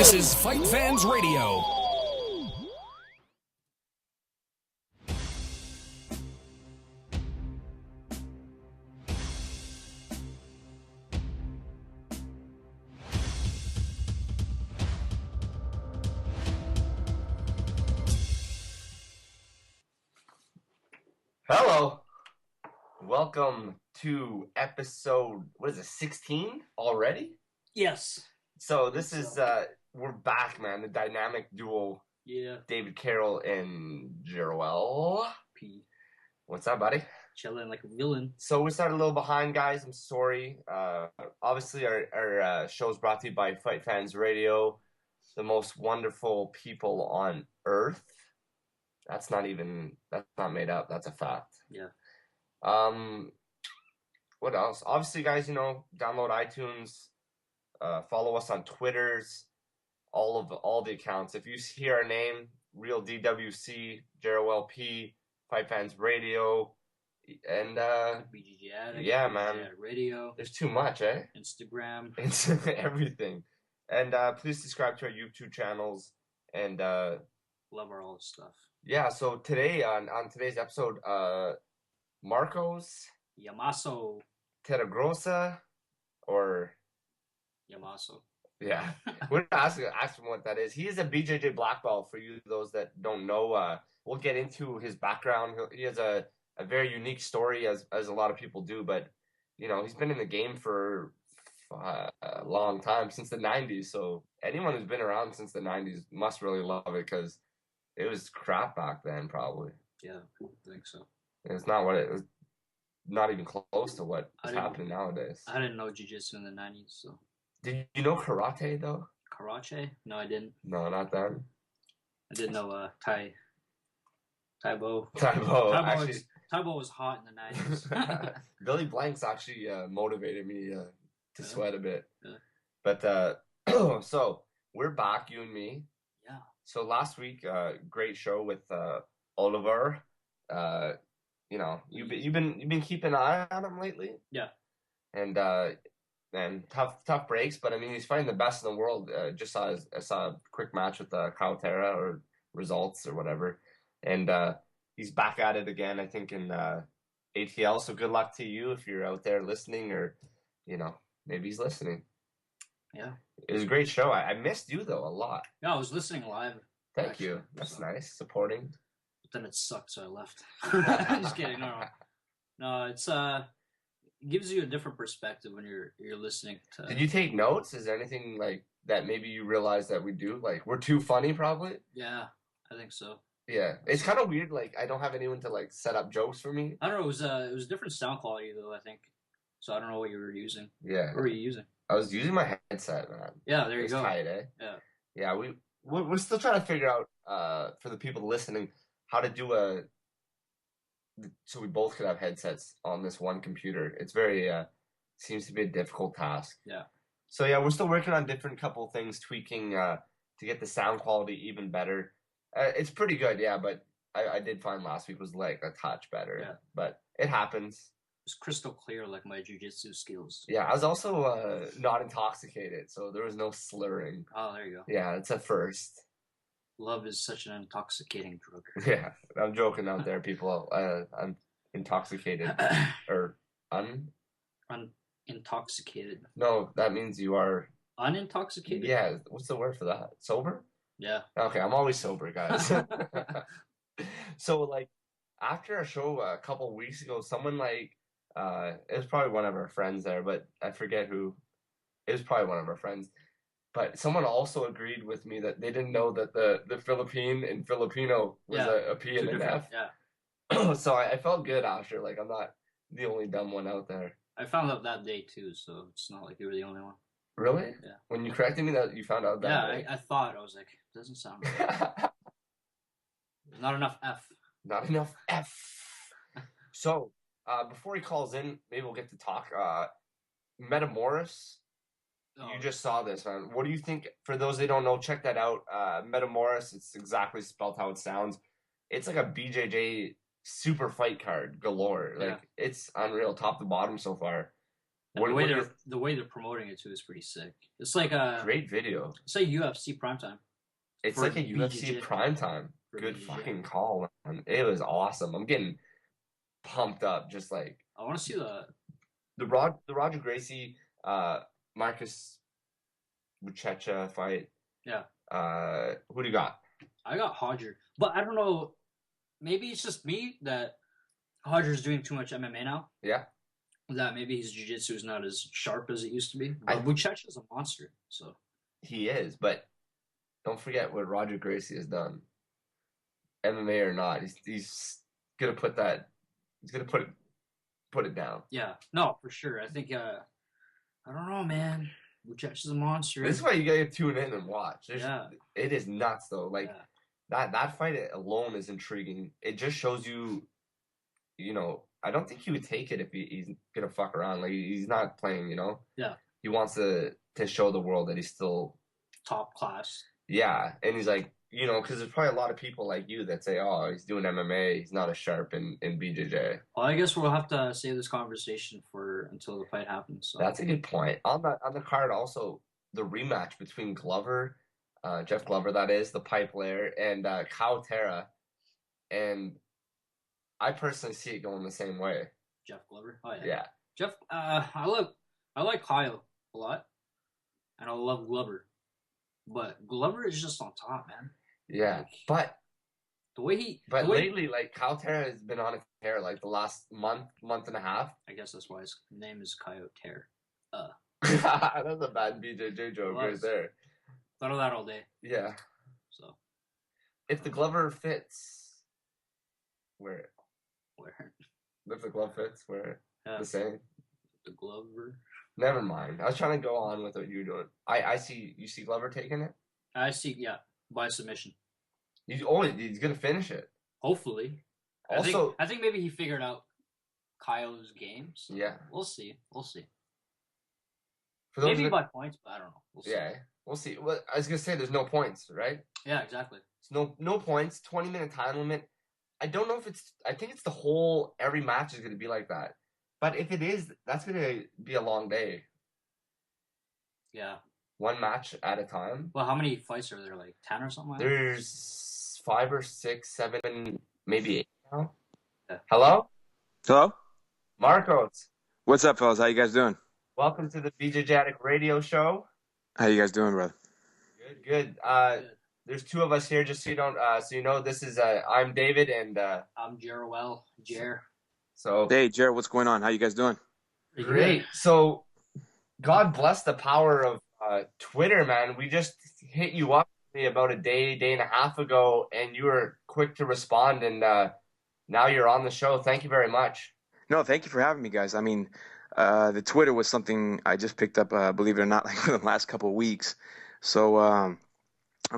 This is FightFans Radio. Hello. Welcome to episode, 16 already? Yes. So this is, we're back, man. The dynamic duo. Yeah. David Carroll and Joel P. What's up, buddy? Chilling like a villain. So we started a little behind, guys. I'm sorry. Obviously, our show's brought to you by FightFans Radio, the most wonderful people on earth. That's not made up. That's a fact. Yeah. What else? Obviously, guys, download iTunes, follow us on Twitters, all the accounts. If you hear our name, Real DWC, JRLP, FightFans Radio, and BJJ Addict, yeah, BJJ man, Addict Radio. There's too much, eh? Instagram. It's everything. And please subscribe to our YouTube channels and love all the stuff. Yeah, so today on today's episode, Marcos Yamaso. Torregrosa, or Yamaso. yeah, we're gonna ask him what that is. He is a BJJ black belt. For you those that don't know, we'll get into his background. He has a very unique story, as a lot of people do. But he's been in the game for a long time, since the '90s. So anyone who's been around since the '90s must really love it, because it was crap back then, probably. Yeah, I think so. It's not what it was. Not even close to what is happening nowadays. I didn't know jiu-jitsu in the 90s, so. Did you know karate, though? Karate? No, I didn't. No, not then. I didn't know Taibo. Taibo was hot in the 90s. Billy Blanks actually motivated me to sweat a bit. Yeah. But, so, we're back, you and me. Yeah. So last week, great show with Oliver. You've been keeping an eye on him lately. Yeah. And tough breaks, but I mean he's fighting the best in the world. Just saw a quick match with Caltera, or results or whatever, and he's back at it again. I think in ATL. So good luck to you if you're out there listening, or maybe he's listening. Yeah. It was a great show. I missed you though a lot. Yeah, I was listening live. Thank you. That's nice. Supporting. But then it sucked, so I left. Just kidding. No, it's it gives you a different perspective when you're listening to. Did you take notes? Is there anything like that maybe you realize that we do? Like, we're too funny, probably? Yeah, I think so. Yeah. It's kind of weird, like, I don't have anyone to, like, set up jokes for me. I don't know, it was different sound quality, though, I think. So I don't know what you were using. Yeah. What were you using? I was using my headset, man. Yeah, there you go. Tight, eh? Yeah. Yeah, we're still trying to figure out, for the people listening, how to do so we both could have headsets on this one computer. It's very, seems to be a difficult task. Yeah. So yeah, we're still working on different couple things, tweaking to get the sound quality even better. It's pretty good, yeah, but I did find last week was like a touch better. Yeah. But it happens. It's crystal clear, like my jiu-jitsu skills. Yeah, I was also not intoxicated, so there was no slurring. Oh, there you go. Yeah, it's a first. Love is such an intoxicating drug. Yeah, I'm joking out there, people. I'm intoxicated. Or Unintoxicated. No, that means you are... Unintoxicated? Yeah, what's the word for that? Sober? Yeah. Okay, I'm always sober, guys. So, like, after a show a couple weeks ago, someone, like, it was probably one of our friends there, but I forget who. It was probably one of our friends. But someone also agreed with me that they didn't know that the Philippine in Filipino was a P and an F. Yeah. So I felt good after. Like, I'm not the only dumb one out there. I found out that day, too, so it's not like you were the only one. Really? Yeah. When you corrected me that you found out that day? Yeah, I thought. I was like, doesn't sound right. Not enough F. Not enough F. So, before he calls in, maybe we'll get to talk. Metamoris. Oh. You just saw this, man. What do you think? For those that don't know, check that out. Metamoris, it's exactly spelled how it sounds. It's like a BJJ super fight card galore. Like, it's unreal, top to bottom so far. The way they're promoting it too is pretty sick. It's like a great video. It's like UFC primetime. It's like a UFC primetime. Good BJJ. Fucking call, man. It was awesome. I'm getting pumped up. Just like I want to see the Roger Gracie, Marcus Buchecha fight. Yeah. Who do you got? I got Hodger, but I don't know. Maybe it's just me that Hodger's doing too much MMA now. Yeah. That maybe his jiu-jitsu is not as sharp as it used to be. But Buchecha's a monster, so he is. But don't forget what Roger Gracie has done. MMA or not, he's gonna put that. He's gonna put it down. Yeah. No, for sure. I think. I don't know, man. Buchecha's a monster. This is why you gotta tune in and watch. It is nuts though. Like that fight alone is intriguing. It just shows you, I don't think he would take it if he's gonna fuck around. Like he's not playing, Yeah. He wants to show the world that he's still top class. Yeah, and he's like, because there's probably a lot of people like you that say, oh, he's doing MMA, he's not as sharp in BJJ. Well, I guess we'll have to save this conversation until the fight happens. So. That's a good point. On the card, also the rematch between Glover, Jeff Glover, that is the pipe layer, and Kyle Terra, and I personally see it going the same way. Jeff Glover, oh yeah. Yeah. Jeff, I like Kyle a lot, and I love Glover, but Glover is just on top, man. Yeah, but lately, like Kyle Terra has been on a tear like the last month and a half. I guess that's why his name is Coyote Terror. That's a bad BJJ joke right there. Thought of that all day. Yeah. So, if the Glover fits, where? If the glove fits, where? Yeah. The same. The Glover. Never mind. I was trying to go on with what you're doing. I see. You see Glover taking it? I see. Yeah. By submission. He's gonna finish it. Hopefully. Also, I think maybe he figured out Kyle's game. So yeah. We'll see. Maybe by points, but I don't know. We'll see. Yeah, we'll see. Well, I was gonna say there's no points, right? Yeah, exactly. It's no points. 20-minute time limit. I don't know if I think it's every match is gonna be like that. But if it is, that's gonna be a long day. Yeah. One match at a time. Well, how many fights are there? Like 10 or something like that? There's 5 or 6, 7, maybe 8 now. Yeah. Hello? Hello? Marcos. What's up, fellas? How you guys doing? Welcome to the BJJ Addict radio show. How you guys doing, brother? Good. There's 2 of us here, just so you don't, this is, I'm David and, I'm Jer. So. Hey, Jared, what's going on? How you guys doing? Great. So, God bless the power of Twitter, man. We just hit you up about a day and a half ago, and you were quick to respond, and now you're on the show. Thank you very much. No, thank you for having me, guys. I mean, the Twitter was something I just picked up, believe it or not, like for the last couple of weeks. So I'm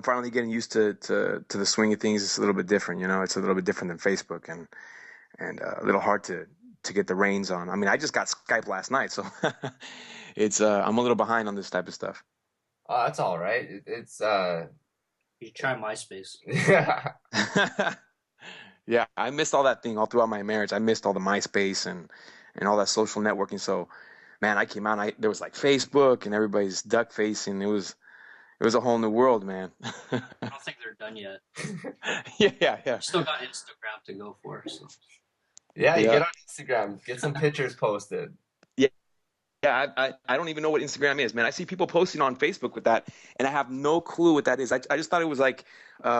finally getting used to the swing of things. It's a little bit different, It's a little bit different than Facebook, and a little hard to get the reins on. I mean, I just got Skype last night, so it's I'm a little behind on this type of stuff. That's all right. It's you try MySpace. Yeah. Yeah, I missed all that thing all throughout my marriage. I missed all the MySpace and all that social networking. So, man, I came out. There was like Facebook and everybody's duck facing. It was a whole new world, man. I don't think they're done yet. Yeah. Still got Instagram to go for. So. Yeah, get on Instagram. Get some pictures posted. Yeah, I don't even know what Instagram is, man. I see people posting on Facebook with that, and I have no clue what that is. I just thought it was like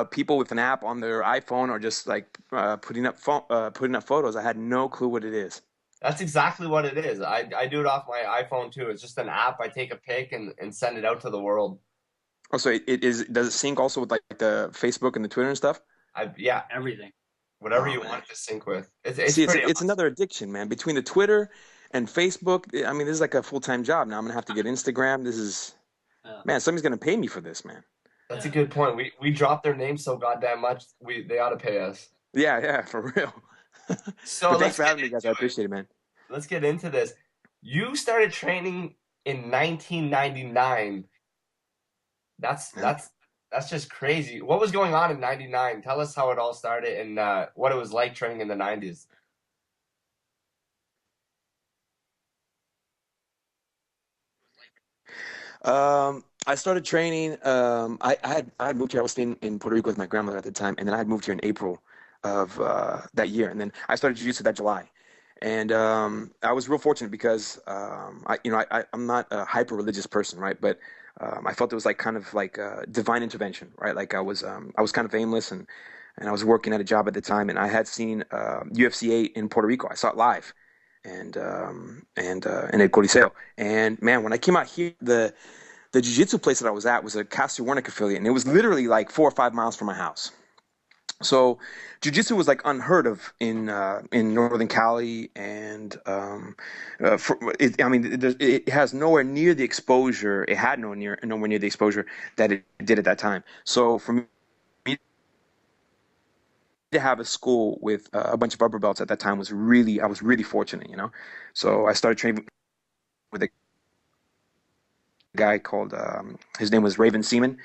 people with an app on their iPhone or just like putting up photos. I had no clue what it is. That's exactly what it is. I do it off my iPhone too. It's just an app. I take a pic and send it out to the world. Oh, so it is. Does it sync also with like the Facebook and the Twitter and stuff? Yeah, everything. Whatever you want it to sync with. It's awesome. Another addiction, man. Between the Twitter and Facebook, I mean, this is like a full-time job now. I'm gonna have to get Instagram. This is, man, somebody's gonna pay me for this, man. That's a good point. We dropped their names so goddamn much. They ought to pay us. Yeah, for real. So thanks for having me, guys. I appreciate it, man. Let's get into this. You started training in 1999. That's just crazy. What was going on in 99? Tell us how it all started and what it was like training in the 90s. I started training. I had moved here. I was staying in Puerto Rico with my grandmother at the time, and then I had moved here in April of that year, and then I started jiu-jitsu that July. And I was real fortunate because I'm not a hyper religious person, right? But I felt it was like kind of like divine intervention, right? Like I was kind of aimless, and I was working at a job at the time, and I had seen UFC 8 in Puerto Rico. I saw it live, and in El Coliseo. And man, when I came out here, the jiu-jitsu place that I was at was a Cassie Warnick affiliate, and it was literally like 4 or 5 miles from my house. So jiu-jitsu was like unheard of in Northern Cali, and it has nowhere near the exposure. It had nowhere near the exposure that it did at that time. So for me to have a school with a bunch of upper belts at that time I was really fortunate, you know. So I started training with a guy called his name was Raven Seaman.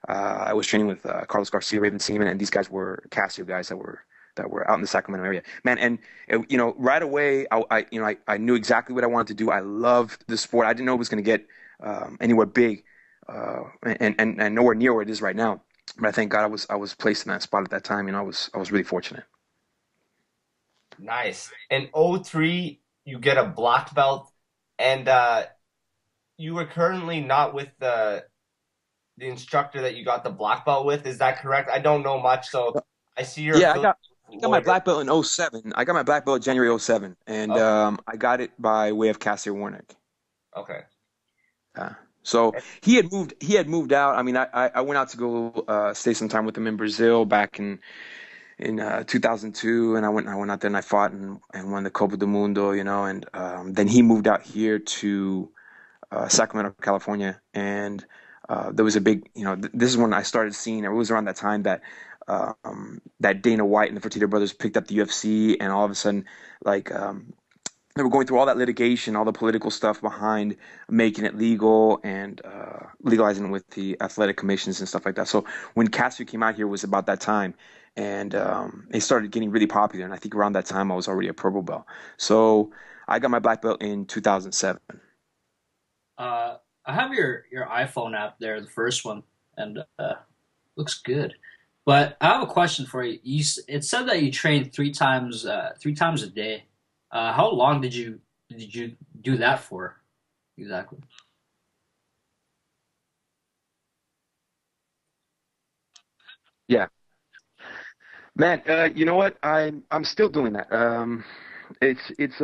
I was training with Carlos Garcia, Raven Seaman, and these guys were Casio guys that were out in the Sacramento area, man. And right away, I knew exactly what I wanted to do. I loved the sport. I didn't know it was going to get anywhere big, and nowhere near where it is right now. But I thank God I was placed in that spot at that time. You know, I was really fortunate. Nice. In '03, you get a black belt, and you were currently not with the instructor that you got the black belt with. Is that correct? I don't know much, so I see your. Yeah, I got my black belt in '07. I got my black belt January '07, and okay. I got it by way of Cassie Warnick. Okay. So he had moved out. I mean, I went out to go stay some time with him in Brazil back in 2002, and I went out there and I fought and won the Copa do Mundo, you know, and then he moved out here to Sacramento, California, and there was a big, you know, this is when I started seeing, it was around that time that that Dana White and the Fertitta brothers picked up the UFC, and all of a sudden, like, they were going through all that litigation, all the political stuff behind making it legal and legalizing it with the athletic commissions and stuff like that. So when Casio came out here was about that time, and it started getting really popular. And I think around that time I was already a purple belt. So I got my black belt in 2007. I have your iPhone app there, the first one, and looks good. But I have a question for you. It said that you trained three times a day. How long did you do that for, exactly? Yeah, man. You know what? I'm still doing that. It's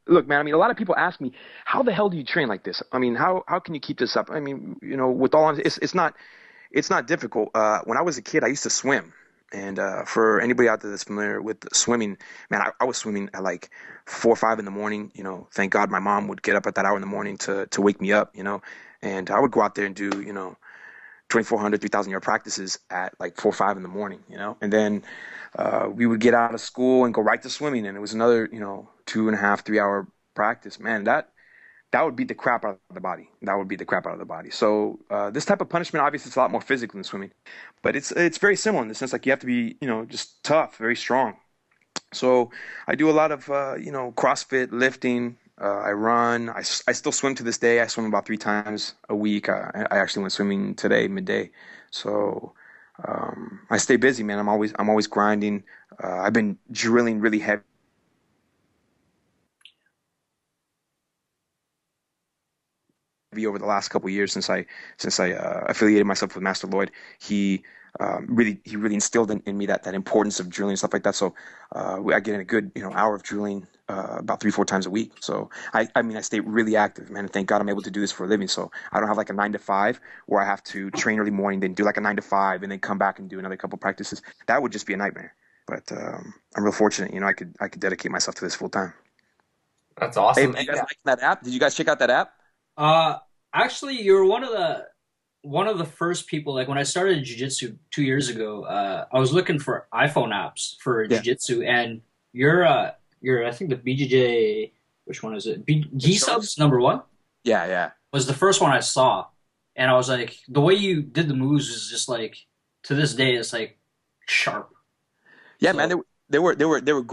look, man. I mean, a lot of people ask me, how the hell do you train like this? I mean, how can you keep this up? I mean, you know, with all honesty, it's not difficult. When I was a kid, I used to swim. And for anybody out there that's familiar with swimming, man, I was swimming at like 4 or 5 in the morning. You know, thank God my mom would get up at that hour in the morning to wake me up. You know, and I would go out there and do 2,400, 3,000 yard practices at like 4 or 5 in the morning. You know, and then we would get out of school and go right to swimming, and it was another 2.5, 3 hour practice. Man, that would beat the crap out of the body. That would beat the crap out of the body. So this type of punishment, obviously, it's a lot more physical than swimming, but it's very similar in the sense like you have to be, just tough, very strong. So I do a lot of, CrossFit, lifting. I run. I still swim to this day. I swim about 3 times a week. I actually went swimming today, midday. So I stay busy, man. I'm always grinding. I've been drilling really heavy over the last couple of years since I affiliated myself with Master Lloyd. He really instilled in me that importance of drilling and stuff like that. So I get in a good hour of drilling about 3-4 times a week. So I mean I stay really active, man. And thank God I'm able to do this for a living. So I don't have like a 9 to 5 where I have to train early morning, then do like a 9 to 5, and then come back and do another couple practices. That would just be a nightmare. But I'm real fortunate. I could dedicate myself to this full time. That's awesome. Hey, did you guys like that app? Did you guys check out that app? Actually, you're one of the first people. Like when I started jiu-jitsu 2 years ago, I was looking for iPhone apps for jiu-jitsu, and you're I think the BJJ. Which one is it? G-Subs #1. Yeah. Was the first one I saw, and I was like, the way you did the moves is just like, to this day, it's like sharp. Yeah, so, man. They were.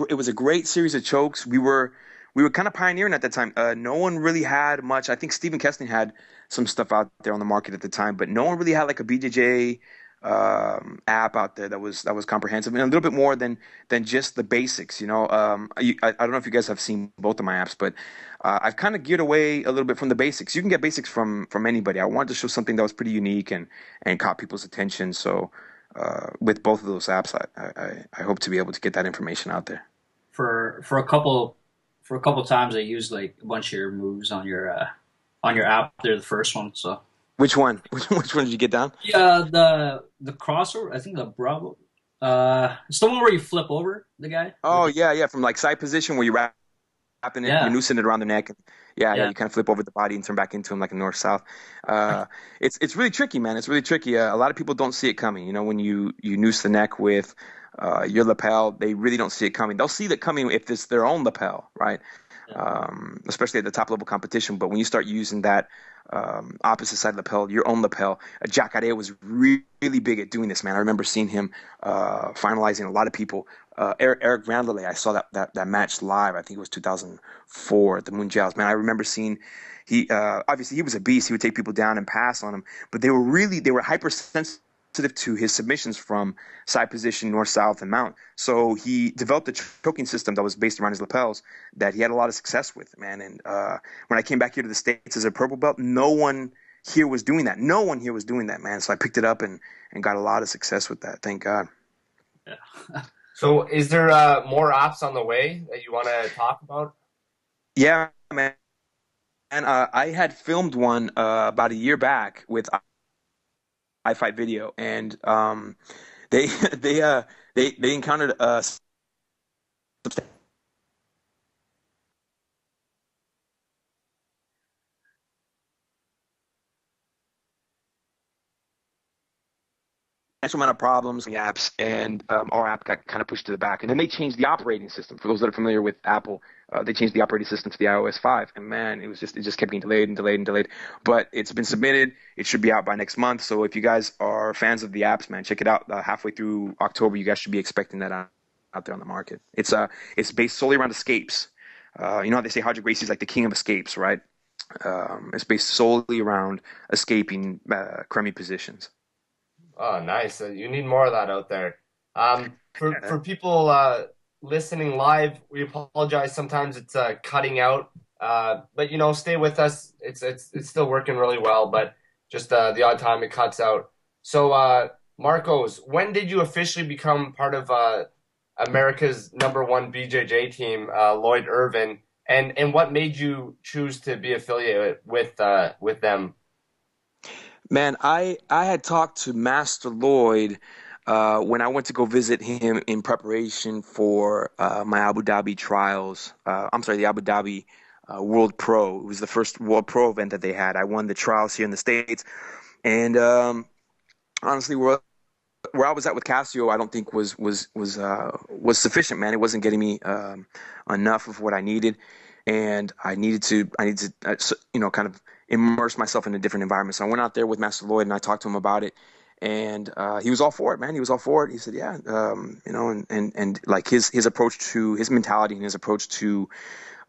It was a great series of chokes. We were we were kind of pioneering at that time. No one really had much. I think Stephen Kessling had some stuff out there on the market at the time, but no one really had like a BJJ app out there that was comprehensive and a little bit more than just the basics. I don't know if you guys have seen both of my apps, but I've kind of geared away a little bit from the basics. You can get basics from anybody. I wanted to show something that was pretty unique and caught people's attention. So with both of those apps, I hope to be able to get that information out there. For a couple times, I used like a bunch of your moves on your app. They're the first one, so. Which one? Which one did you get down? Yeah, the crossover. I think the Bravo. It's the one where you flip over the guy. Oh yeah, from like side position where you wrapping it, you loosen it around the neck. And you kind of flip over the body and turn back into him like a north-south. It's really tricky, man. It's really tricky. A lot of people don't see it coming. When you noose the neck with your lapel, they really don't see it coming. They'll see it coming if it's their own lapel, right? Especially at the top level competition. But when you start using that opposite side lapel, your own lapel, Jacare was really big at doing this, man. I remember seeing him finalizing a lot of people. Eric Randley, I saw that match live. I think it was 2004 at the Mundials. Man, I remember seeing he obviously he was a beast. He would take people down and pass on them, but they were hypersensitive to his submissions from side position, north, south, and mount. So he developed a choking system that was based around his lapels that he had a lot of success with, man. And when I came back here to the States as a purple belt, no one here was doing that. No one here was doing that, man. So I picked it up and got a lot of success with that. Thank God. Yeah. So is there more apps on the way that you want to talk about? Yeah, man. And I had filmed one about a year back with iFight Video, and they encountered a substantial amount of problems in the apps, and our app got kind of pushed to the back. And then they changed the operating system. For those that are familiar with Apple, they changed the operating system to the iOS 5, and man, it just kept getting delayed and delayed and delayed. But it's been submitted. It should be out by next month. So if you guys are fans of the apps, man, check it out. Halfway through October, you guys should be expecting that out there on the market. It's based solely around escapes. You know how they say Roger Gracie's like the king of escapes, right? It's based solely around escaping crummy positions. Oh, nice. You need more of that out there. For people listening live, we apologize. Sometimes it's cutting out, but stay with us. It's still working really well, but just the odd time it cuts out. So, Marcos, when did you officially become part of America's #1 BJJ team, Lloyd Irvin, and what made you choose to be affiliated with them? Man, I had talked to Master Lloyd when I went to go visit him in preparation for my Abu Dhabi trials. The Abu Dhabi World Pro. It was the first World Pro event that they had. I won the trials here in the States, and honestly, where I was at with Casio, I don't think was sufficient. Man, it wasn't getting me enough of what I needed, and I needed to kind of immerse myself in a different environment. So I went out there with Master Lloyd and I talked to him about it, and he was all for it, man. He was all for it. He said, yeah, and like his approach to his mentality and his approach to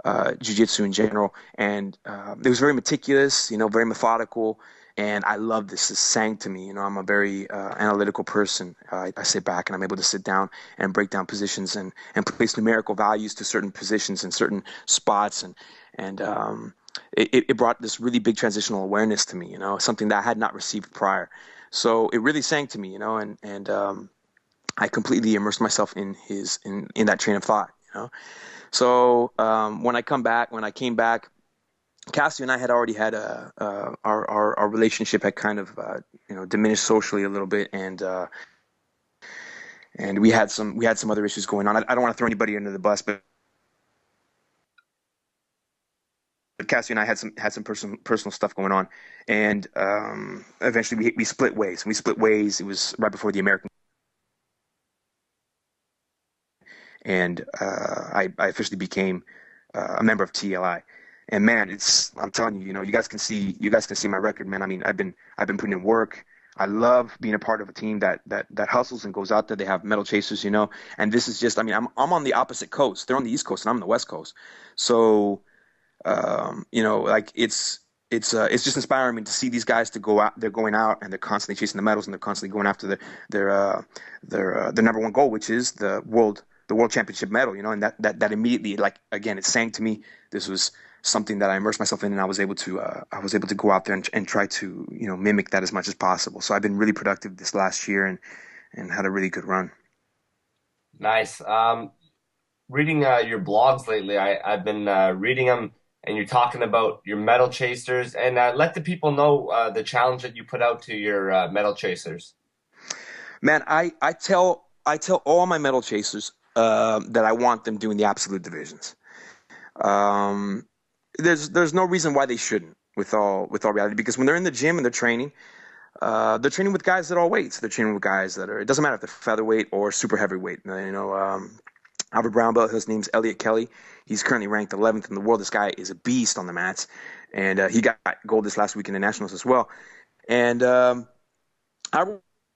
jiu-jitsu in general, and it was very meticulous, very methodical. And I love this. It sang to me. I'm a very analytical person. I sit back and I'm able to sit down and break down positions and place numerical values to certain positions and certain spots. And it brought this really big transitional awareness to me, something that I had not received prior. So it really sang to me, and I completely immersed myself in that train of thought, So when I came back, Cassie and I had already had our relationship had kind of diminished socially a little bit, and we had some other issues going on. I don't want to throw anybody under the bus, but Cassie and I had some personal stuff going on, and eventually we split ways. We split ways. It was right before the American, and I officially became a member of TLI. And man, I'm telling you, you guys can see my record, man. I mean, I've been putting in work. I love being a part of a team that hustles and goes out there. They have medal chasers, you know, and this is just, I mean, I'm on the opposite coast. They're on the East Coast and I'm on the West Coast. So, you know, like it's just inspiring me to see these guys to go out. They're going out and they're constantly chasing the medals and they're constantly going after their number one goal, which is the world championship medal. You know, and that immediately, like, again, it's saying to me this was something that I immersed myself in, and I was able to go out there and try to, you know, mimic that as much as possible. So I've been really productive this last year and had a really good run. Nice. Reading your blogs lately, I've been reading them, and you're talking about your medal chasers, and let the people know the challenge that you put out to your medal chasers. Man, I tell all my medal chasers that I want them doing the absolute divisions. There's no reason why they shouldn't, with all reality, because when they're in the gym and they're training with guys at all weights. They're training with guys that are, it doesn't matter if they're featherweight or super heavyweight. You know, Albert Brown belt, his name's Elliot Kelly. He's currently ranked 11th in the world. This guy is a beast on the mats, and he got gold this last week in the nationals as well. And I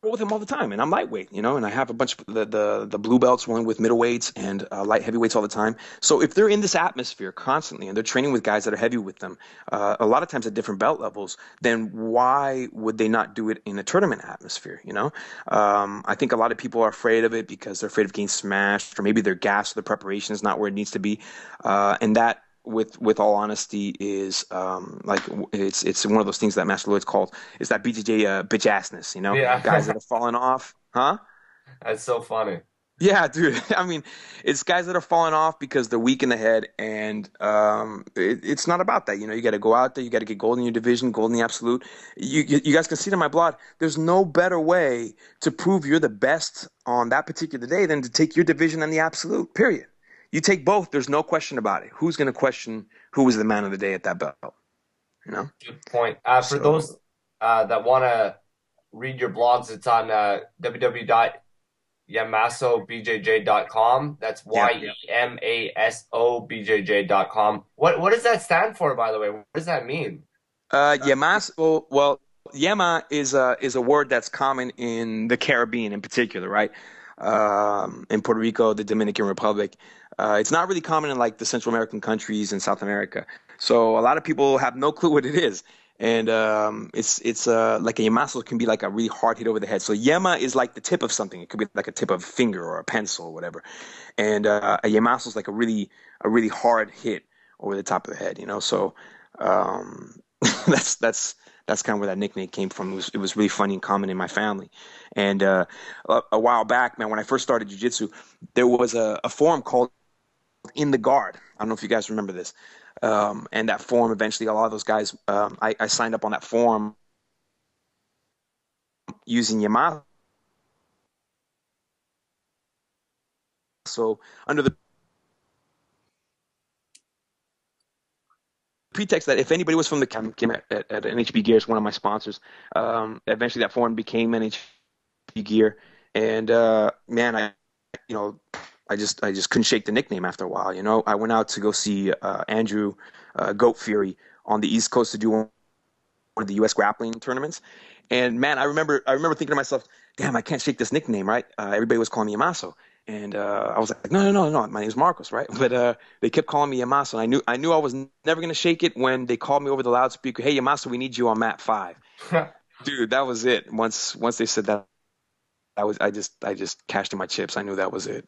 roll with him all the time, and I'm lightweight, you know, and I have a bunch of the blue belts rolling with middleweights and light heavyweights all the time. So if they're in this atmosphere constantly and they're training with guys that are heavy with them, a lot of times at different belt levels, then why would they not do it in a tournament atmosphere, you know? I think a lot of people are afraid of it because they're afraid of getting smashed, or maybe their gas or the preparation is not where it needs to be. And that, with all honesty, is like it's one of those things that Master Lloyd's called is that BJJ bitch assness, you know? Yeah. Guys that are falling off, huh? That's so funny. Yeah, dude. I mean, it's guys that are falling off because they're weak in the head, and it's not about that. You know, you got to go out there, you got to get gold in your division, gold in the absolute. You guys can see it in my blog. There's no better way to prove you're the best on that particular day than to take your division and the absolute. Period. You take both. There's no question about it. Who's going to question who was the man of the day at that belt? You know. Good point. For those that want to read your blogs, it's on www.yamasobjj.com. That's YEMASOBJJ.com. What does that stand for, by the way? What does that mean? Yamaso. Well, Yama is a word that's common in the Caribbean in particular, right? In Puerto Rico, the Dominican Republic. It's not really common in like the Central American countries and South America. So a lot of people have no clue what it is. And it's like a Yamaso can be like a really hard hit over the head. So Yama is like the tip of something. It could be like a tip of a finger or a pencil or whatever. And a Yamaso is like a really hard hit over the top of the head, you know? So that's kind of where that nickname came from. It was really funny and common in my family. And a while back, man, when I first started jiu-jitsu, there was a forum called In the Guard. I don't know if you guys remember this. And that forum, eventually, a lot of those guys, I signed up on that forum using Yamaso. So under the pretext that if anybody was from the came at NHB Gear, is one of my sponsors. Eventually, that forum became NHB Gear, and man, I just couldn't shake the nickname after a while. You know, I went out to go see Andrew Goat Fury on the East Coast to do one of the U.S. grappling tournaments, and man, I remember thinking to myself, damn, I can't shake this nickname, right? Everybody was calling me Yamaso. And I was like, no, my name's Marcos, right? But they kept calling me Yamaso, and I knew I was never gonna shake it when they called me over the loudspeaker. Hey, Yamaso, we need you on mat 5. Dude, that was it. Once they said that, I just cashed in my chips. I knew that was it.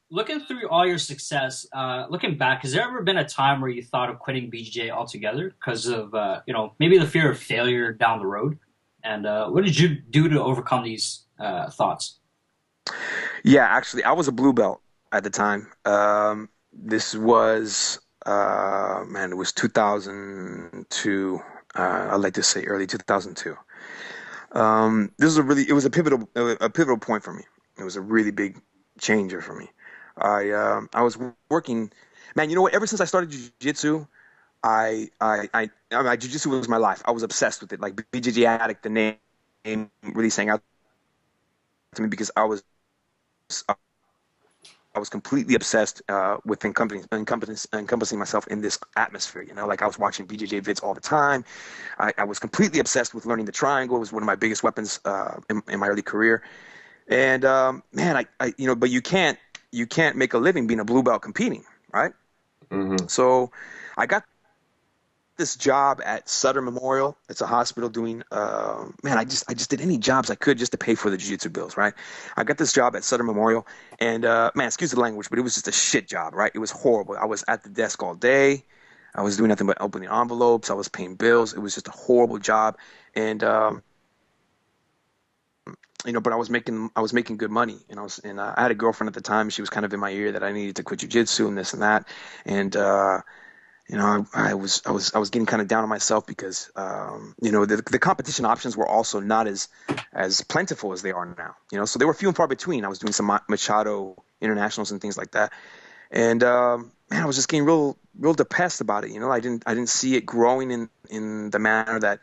Looking through all your success, looking back, has there ever been a time where you thought of quitting BJJ altogether because of maybe the fear of failure down the road? And what did you do to overcome these thoughts? Yeah, actually, I was a blue belt at the time. This was, it was 2002. I'd like to say early 2002. It was a pivotal point for me. It was a really big changer for me. I was working, man. You know what? Ever since I started jiu-jitsu, jiu-jitsu was my life. I was obsessed with it. Like BJJ Addict, the name really sang out to me because I was I was completely obsessed with encompassing myself in this atmosphere. Like I was watching BJJ vids all the time. I was completely obsessed with learning the triangle. It was one of my biggest weapons in my early career. And man, but you can't make a living being a blue belt competing, right? Mm-hmm. So I got this job at Sutter Memorial. It's a hospital doing, I just did any jobs I could just to pay for the jiu-jitsu bills, right? I got this job at Sutter Memorial, and man, excuse the language, but it was just a shit job, right? It was horrible. I was at the desk all day. I was doing nothing but opening envelopes. I was paying bills. It was just a horrible job, and but I was making good money, and I had a girlfriend at the time. She was kind of in my ear that I needed to quit jiu-jitsu and this and that, and I was getting kind of down on myself because, the competition options were also not as plentiful as they are now, so they were few and far between. I was doing some Machado internationals and things like that. And, man, I was just getting real depressed about it. I didn't see it growing in the manner that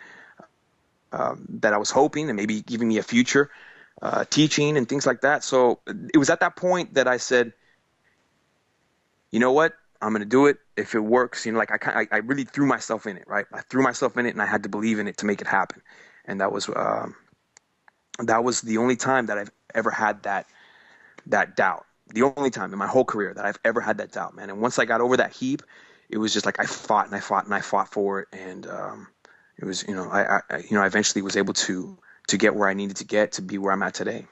I was hoping, and maybe giving me a future, teaching and things like that. So it was at that point that I said, you know what? I'm going to do it. If it works, I really threw myself in it, right? I threw myself in it, and I had to believe in it to make it happen. And that was the only time that I've ever had that doubt. The only time in my whole career that I've ever had that doubt, man. And once I got over that heap, it was just like I fought and I fought and I fought for it. And it was, I eventually was able to get where I needed to get to be where I'm at today.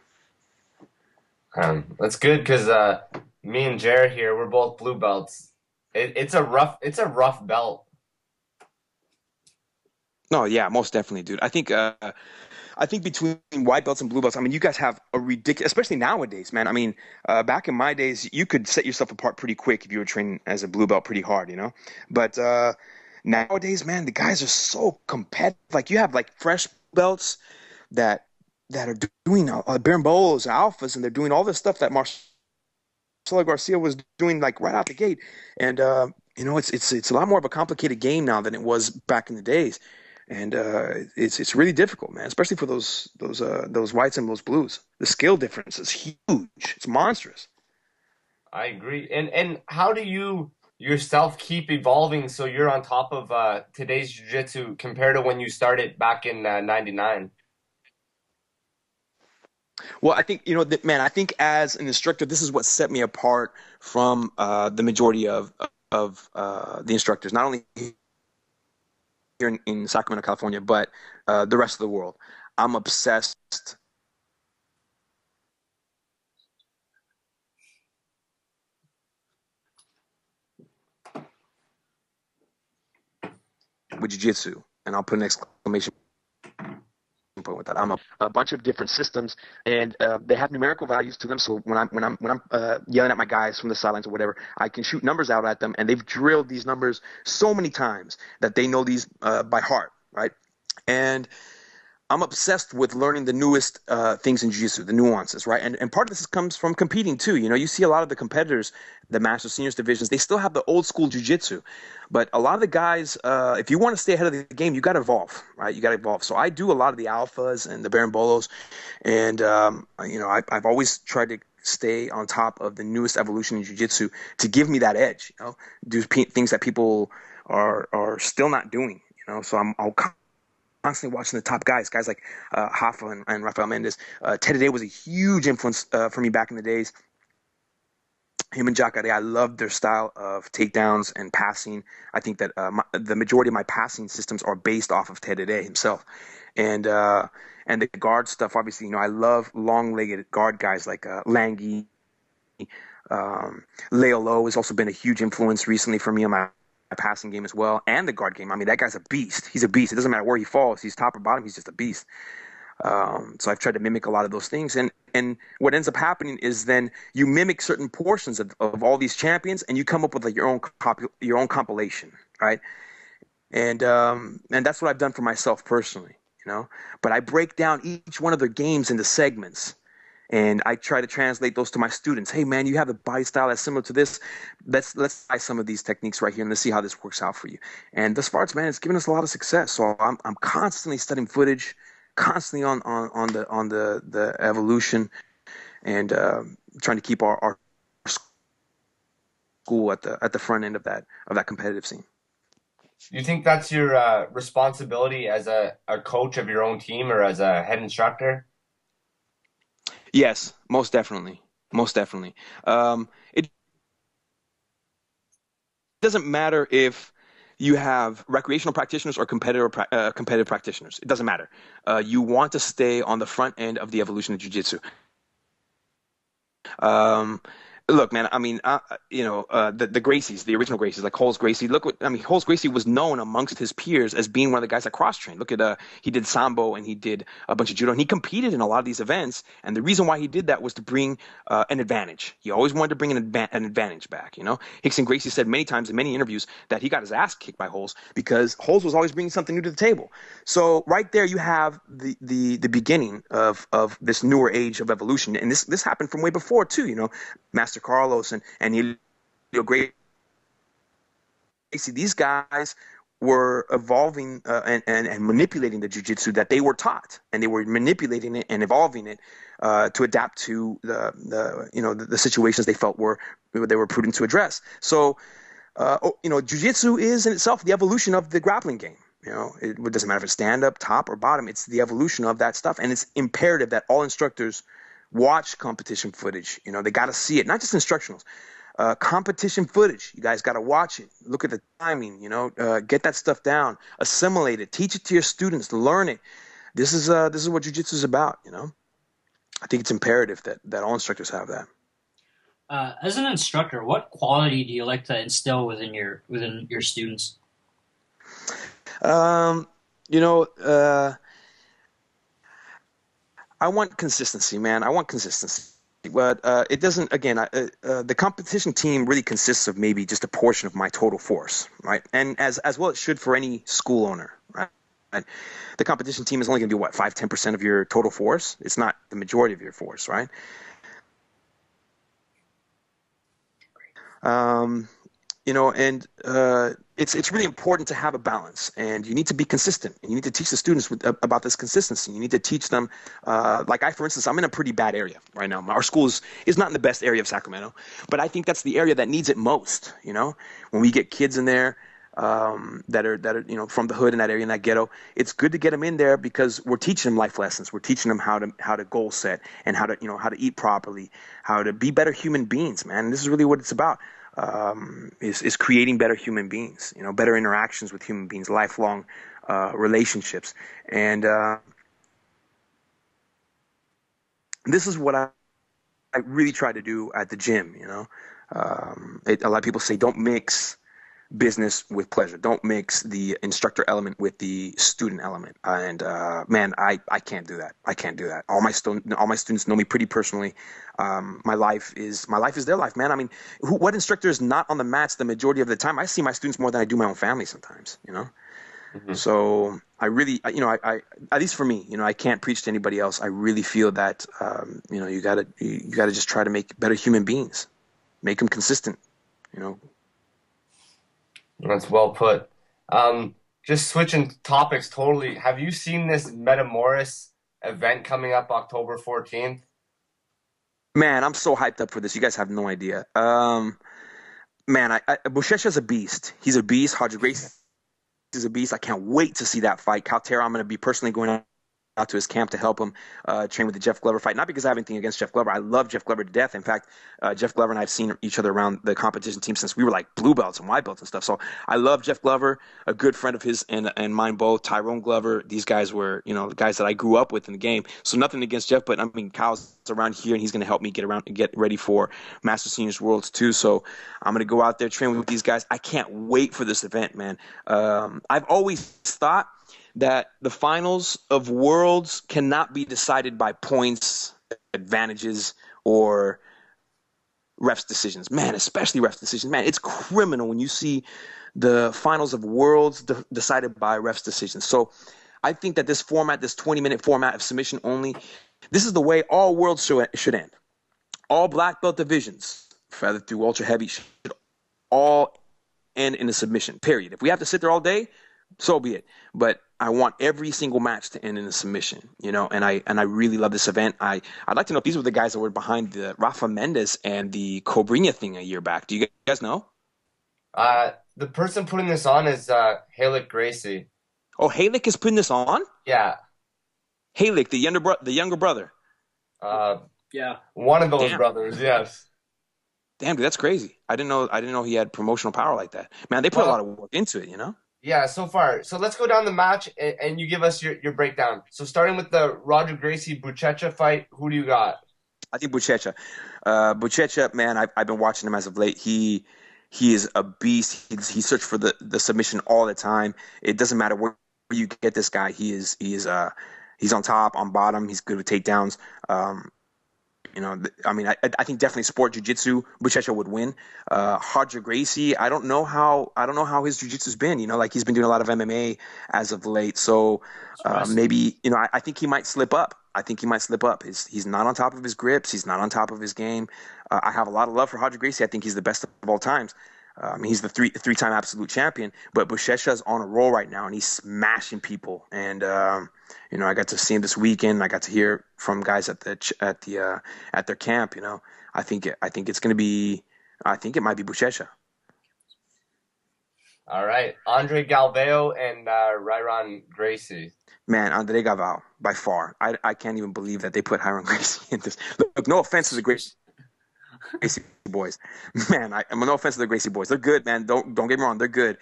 That's good because me and Jared here, we're both blue belts. It's a rough belt. No, yeah, most definitely, dude. I think between white belts and blue belts, I mean, you guys have a ridiculous, especially nowadays, man. I mean, back in my days, you could set yourself apart pretty quick if you were training as a blue belt pretty hard, But nowadays, man, the guys are so competitive. Like you have like fresh belts that are doing berimbolos, alphas, and they're doing all this stuff that Marcelo Garcia was doing like right out the gate. And it's a lot more of a complicated game now than it was back in the days. And it's really difficult, man, especially for those whites and those blues. The skill difference is huge. It's monstrous. I agree. And how do you yourself keep evolving so you're on top of today's jiu-jitsu compared to when you started back in 99? Well, I think, man, I think as an instructor, this is what set me apart from the majority of the instructors, not only here in Sacramento, California, but the rest of the world. I'm obsessed with jiu-jitsu, and I'll put an exclamation point with that. I'm a bunch of different systems, and they have numerical values to them. So when I'm yelling at my guys from the sidelines or whatever, I can shoot numbers out at them, and they've drilled these numbers so many times that they know these by heart, right? And I'm obsessed with learning the newest things in jiu-jitsu, the nuances, right? And part of this comes from competing too. You see a lot of the competitors, the Master Seniors divisions, they still have the old school jiu-jitsu. But a lot of the guys, if you want to stay ahead of the game, you got to evolve, right? You got to evolve. So I do a lot of the alphas and the berimbolos. And, I've always tried to stay on top of the newest evolution in jiu-jitsu to give me that edge, do things that people are still not doing, So I'll constantly watching the top guys like Hoffa and Rafael Mendez. Ted Day was a huge influence for me back in the days. Him and Jacare, I loved their style of takedowns and passing. I think that the majority of my passing systems are based off of Ted Day himself. And the guard stuff, obviously, I love long-legged guard guys like Langi. Leo Lowe has also been a huge influence recently for me on my passing game as well, and the guard game. I mean, that guy's a beast. He's a beast. It doesn't matter where he falls. He's top or bottom. He's just a beast. So I've tried to mimic a lot of those things. And what ends up happening is then you mimic certain portions of all these champions, and you come up with like your own compilation, right? And that's what I've done for myself personally, But I break down each one of their games into segments. And I try to translate those to my students. Hey, man, you have a body style that's similar to this. Let's try some of these techniques right here, and let's see how this works out for you. And thus far, it's given us a lot of success. So I'm constantly studying footage, constantly on the evolution, and trying to keep our school at the front end of that competitive scene. You think that's your responsibility as a coach of your own team or as a head instructor? Yes, most definitely. Most definitely. It doesn't matter if you have recreational practitioners or competitive practitioners. It doesn't matter. You want to stay on the front end of the evolution of jiu-jitsu. Look, man, I mean, the Gracies, the original Gracies, like Holz Gracie. Holz Gracie was known amongst his peers as being one of the guys that cross-trained. Look at, he did Sambo and he did a bunch of judo, and he competed in a lot of these events. And the reason why he did that was to bring an advantage. He always wanted to bring an advantage back, you know? Hickson Gracie said many times in many interviews that he got his ass kicked by Holz because Holz was always bringing something new to the table. So right there you have the beginning of this newer age of evolution. And this happened from way before too, you know? Master Carlos and Helio Gracie, these guys were evolving and manipulating the jiu-jitsu that they were taught, and they were manipulating it and evolving it to adapt to the situations they felt they were prudent to address. So jiu-jitsu is in itself the evolution of the grappling game. You know, it doesn't matter if it's stand up, top, or bottom. It's the evolution of that stuff, and it's imperative that all instructors watch competition footage. You know, they got to see it, not just instructionals. Competition footage, you guys got to watch it. Look at the timing. You know, get that stuff down, assimilate it, teach it to your students, learn it. This is what jiu-jitsu is about. You know, I think it's imperative that all instructors have that. As an instructor, what quality do you like to instill within your students? I want consistency, man. I want consistency. But it doesn't, again, the competition team really consists of maybe just a portion of my total force, right? And as well it should for any school owner, right? The competition team is only going to be, 5-10% of your total force? It's not the majority of your force, right? It's really important to have a balance, and you need to be consistent, and you need to teach the students about this consistency. You need to teach them, for instance, I'm in a pretty bad area right now. Our school is not in the best area of Sacramento, but I think that's the area that needs it most. You know, when we get kids in there that are from the hood in that area, in that ghetto, it's good to get them in there because we're teaching them life lessons. We're teaching them how to goal set and how to eat properly, how to be better human beings, man. And this is really what it's about. Is creating better human beings, better interactions with human beings, lifelong relationships. And this is what I really try to do at the gym. A lot of people say don't mix business with pleasure. Don't mix the instructor element with the student element. And man, I can't do that. I can't do that. All my students know me pretty personally. My life is their life, man. I mean, what instructor is not on the mats the majority of the time? I see my students more than I do my own family sometimes. Mm-hmm. So I really, I at least for me, I can't preach to anybody else. I really feel that you gotta just try to make better human beings, make them consistent. That's well put. Just switching topics totally. Have you seen this Metamoris event coming up October 14th? Man, I'm so hyped up for this. You guys have no idea. Man, Buchecha's a beast. He's a beast. Roger Grace is a beast. I can't wait to see that fight. Caltera, I'm going to be personally going out to his camp to help him train with the Jeff Glover fight. Not because I have anything against Jeff Glover. I love Jeff Glover to death. In fact, Jeff Glover and I have seen each other around the competition team since we were like blue belts and white belts and stuff. So I love Jeff Glover, a good friend of his and mine both. Tyrone Glover. These guys were, the guys that I grew up with in the game. So nothing against Jeff, but I mean, Kyle's around here and he's going to help me get ready for Master Seniors Worlds too. So I'm going to go out there, train with these guys. I can't wait for this event, man. I've always thought that the finals of Worlds cannot be decided by points, advantages, or refs' decisions. Man, especially refs' decisions. Man, it's criminal when you see the finals of Worlds decided by refs' decisions. So I think that this format, this 20-minute format of submission only, this is the way all Worlds should end. All black belt divisions, feather through ultra heavy, should all end in a submission, period. If we have to sit there all day, so be it. But I want every single match to end in a submission, and I really love this event. I'd like to know if these were the guys that were behind the Rafa Mendes and the Cobrinha thing a year back. Do you guys know? The person putting this on is Halik Gracie. Oh, Halik is putting this on? Yeah. Halik, the younger brother. Yeah. One of those brothers, yes. Damn, dude, that's crazy. I didn't know he had promotional power like that. Man, they put a lot of work into it, Yeah, so far. So let's go down the match, and you give us your breakdown. So starting with the Roger Gracie-Buchecha fight, who do you got? I think Buchecha. Buchecha, man, I've been watching him as of late. He is a beast. He searched for the submission all the time. It doesn't matter where you get this guy. He's on top, on bottom. He's good with takedowns. I think definitely sport jiu-jitsu, Buchecha would win. Roger Gracie, I don't know how his jiu-jitsu's been. He's been doing a lot of MMA as of late. So maybe, I think he might slip up. He's not on top of his grips. He's not on top of his game. I have a lot of love for Roger Gracie. I think he's the best of all times. He's the three-time absolute champion, but Buchecha's on a roll right now, and he's smashing people. And I got to see him this weekend. I got to hear from guys at their camp. I think it's going to be. I think it might be Buchecha. All right, Andre Galvao and Ryron Gracie. Man, Andre Galvao, by far. I can't even believe that they put Ryron Gracie in this. Look, no offense to the Gracie boys. Man, no offense to the Gracie boys. They're good, man. Don't get me wrong. They're good.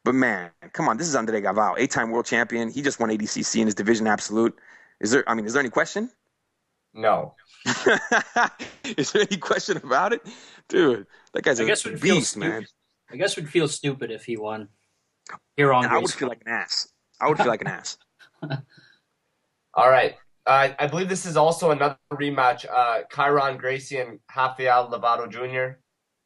But, man, come on. This is Andre Galvao, 8-time world champion. He just won ADCC in his division absolute. Is there any question? No. Is there any question about it? Dude, that guy's a beast, man. I guess we'd feel stupid if he won. I would feel like an ass. All right. I believe this is also another rematch. Kyron Gracie and Rafael Lovato Jr.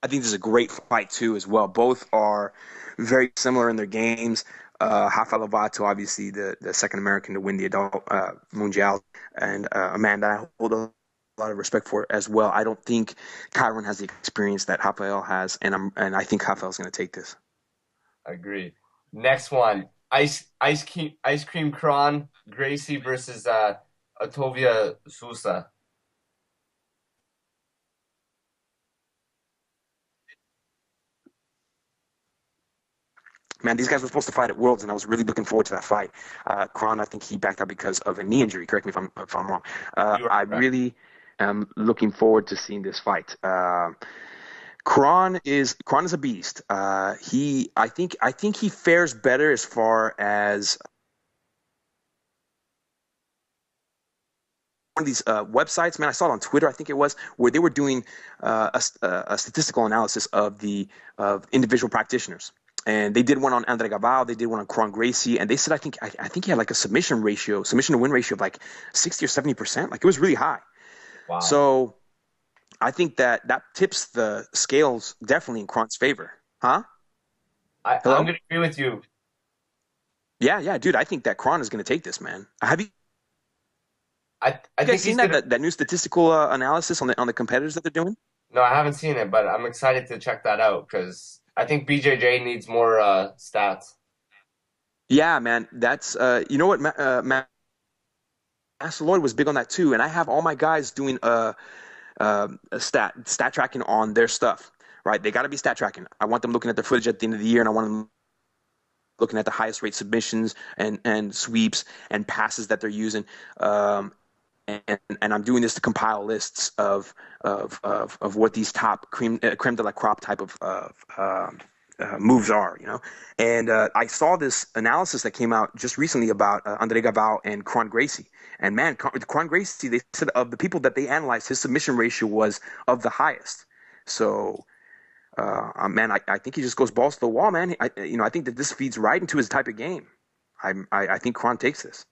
I think this is a great fight, too, as well. Both are very similar in their games. Rafael Lovato, obviously, the second American to win the adult Mundial, and a man that I hold a lot of respect for as well. I don't think Kyron has the experience that Rafael has, and I think Rafael's going to take this. I agree. Next one, Ice Cream Kron Gracie versus Otovia Sousa. Man, these guys were supposed to fight at Worlds, and I was really looking forward to that fight. Kron, I think he backed out because of a knee injury. Correct me if I'm wrong. I really am looking forward to seeing this fight. Kron is a beast. I think he fares better as far as one of these websites, man. I saw it on Twitter, I think it was, where they were doing a statistical analysis of individual practitioners. And they did one on Andre Galvao, they did one on Kron Gracie, and they said I think he had like a submission to win ratio of like 60 or 70%. Like, it was really high. Wow. So I think that tips the scales definitely in Kron's favor. Huh? I'm going to agree with you. Yeah, dude. I think that Kron is going to take this, man. Have you think seen that new statistical analysis on the competitors that they're doing? No, I haven't seen it, but I'm excited to check that out because I think BJJ needs more stats. Yeah, man. That's you know what, Master Lloyd was big on that too, and I have all my guys doing stat tracking on their stuff. Right? They got to be stat tracking. I want them looking at their footage at the end of the year, and I want them looking at the highest rate submissions and sweeps and passes that they're using. And I'm doing this to compile lists of what these top creme de la crop type of moves are, And I saw this analysis that came out just recently about Andre Galvao and Kron Gracie. And man, Kron Gracie, they said of the people that they analyzed, his submission ratio was of the highest. So, man, I think he just goes balls to the wall, man. I think that this feeds right into his type of game. I think Kron takes this.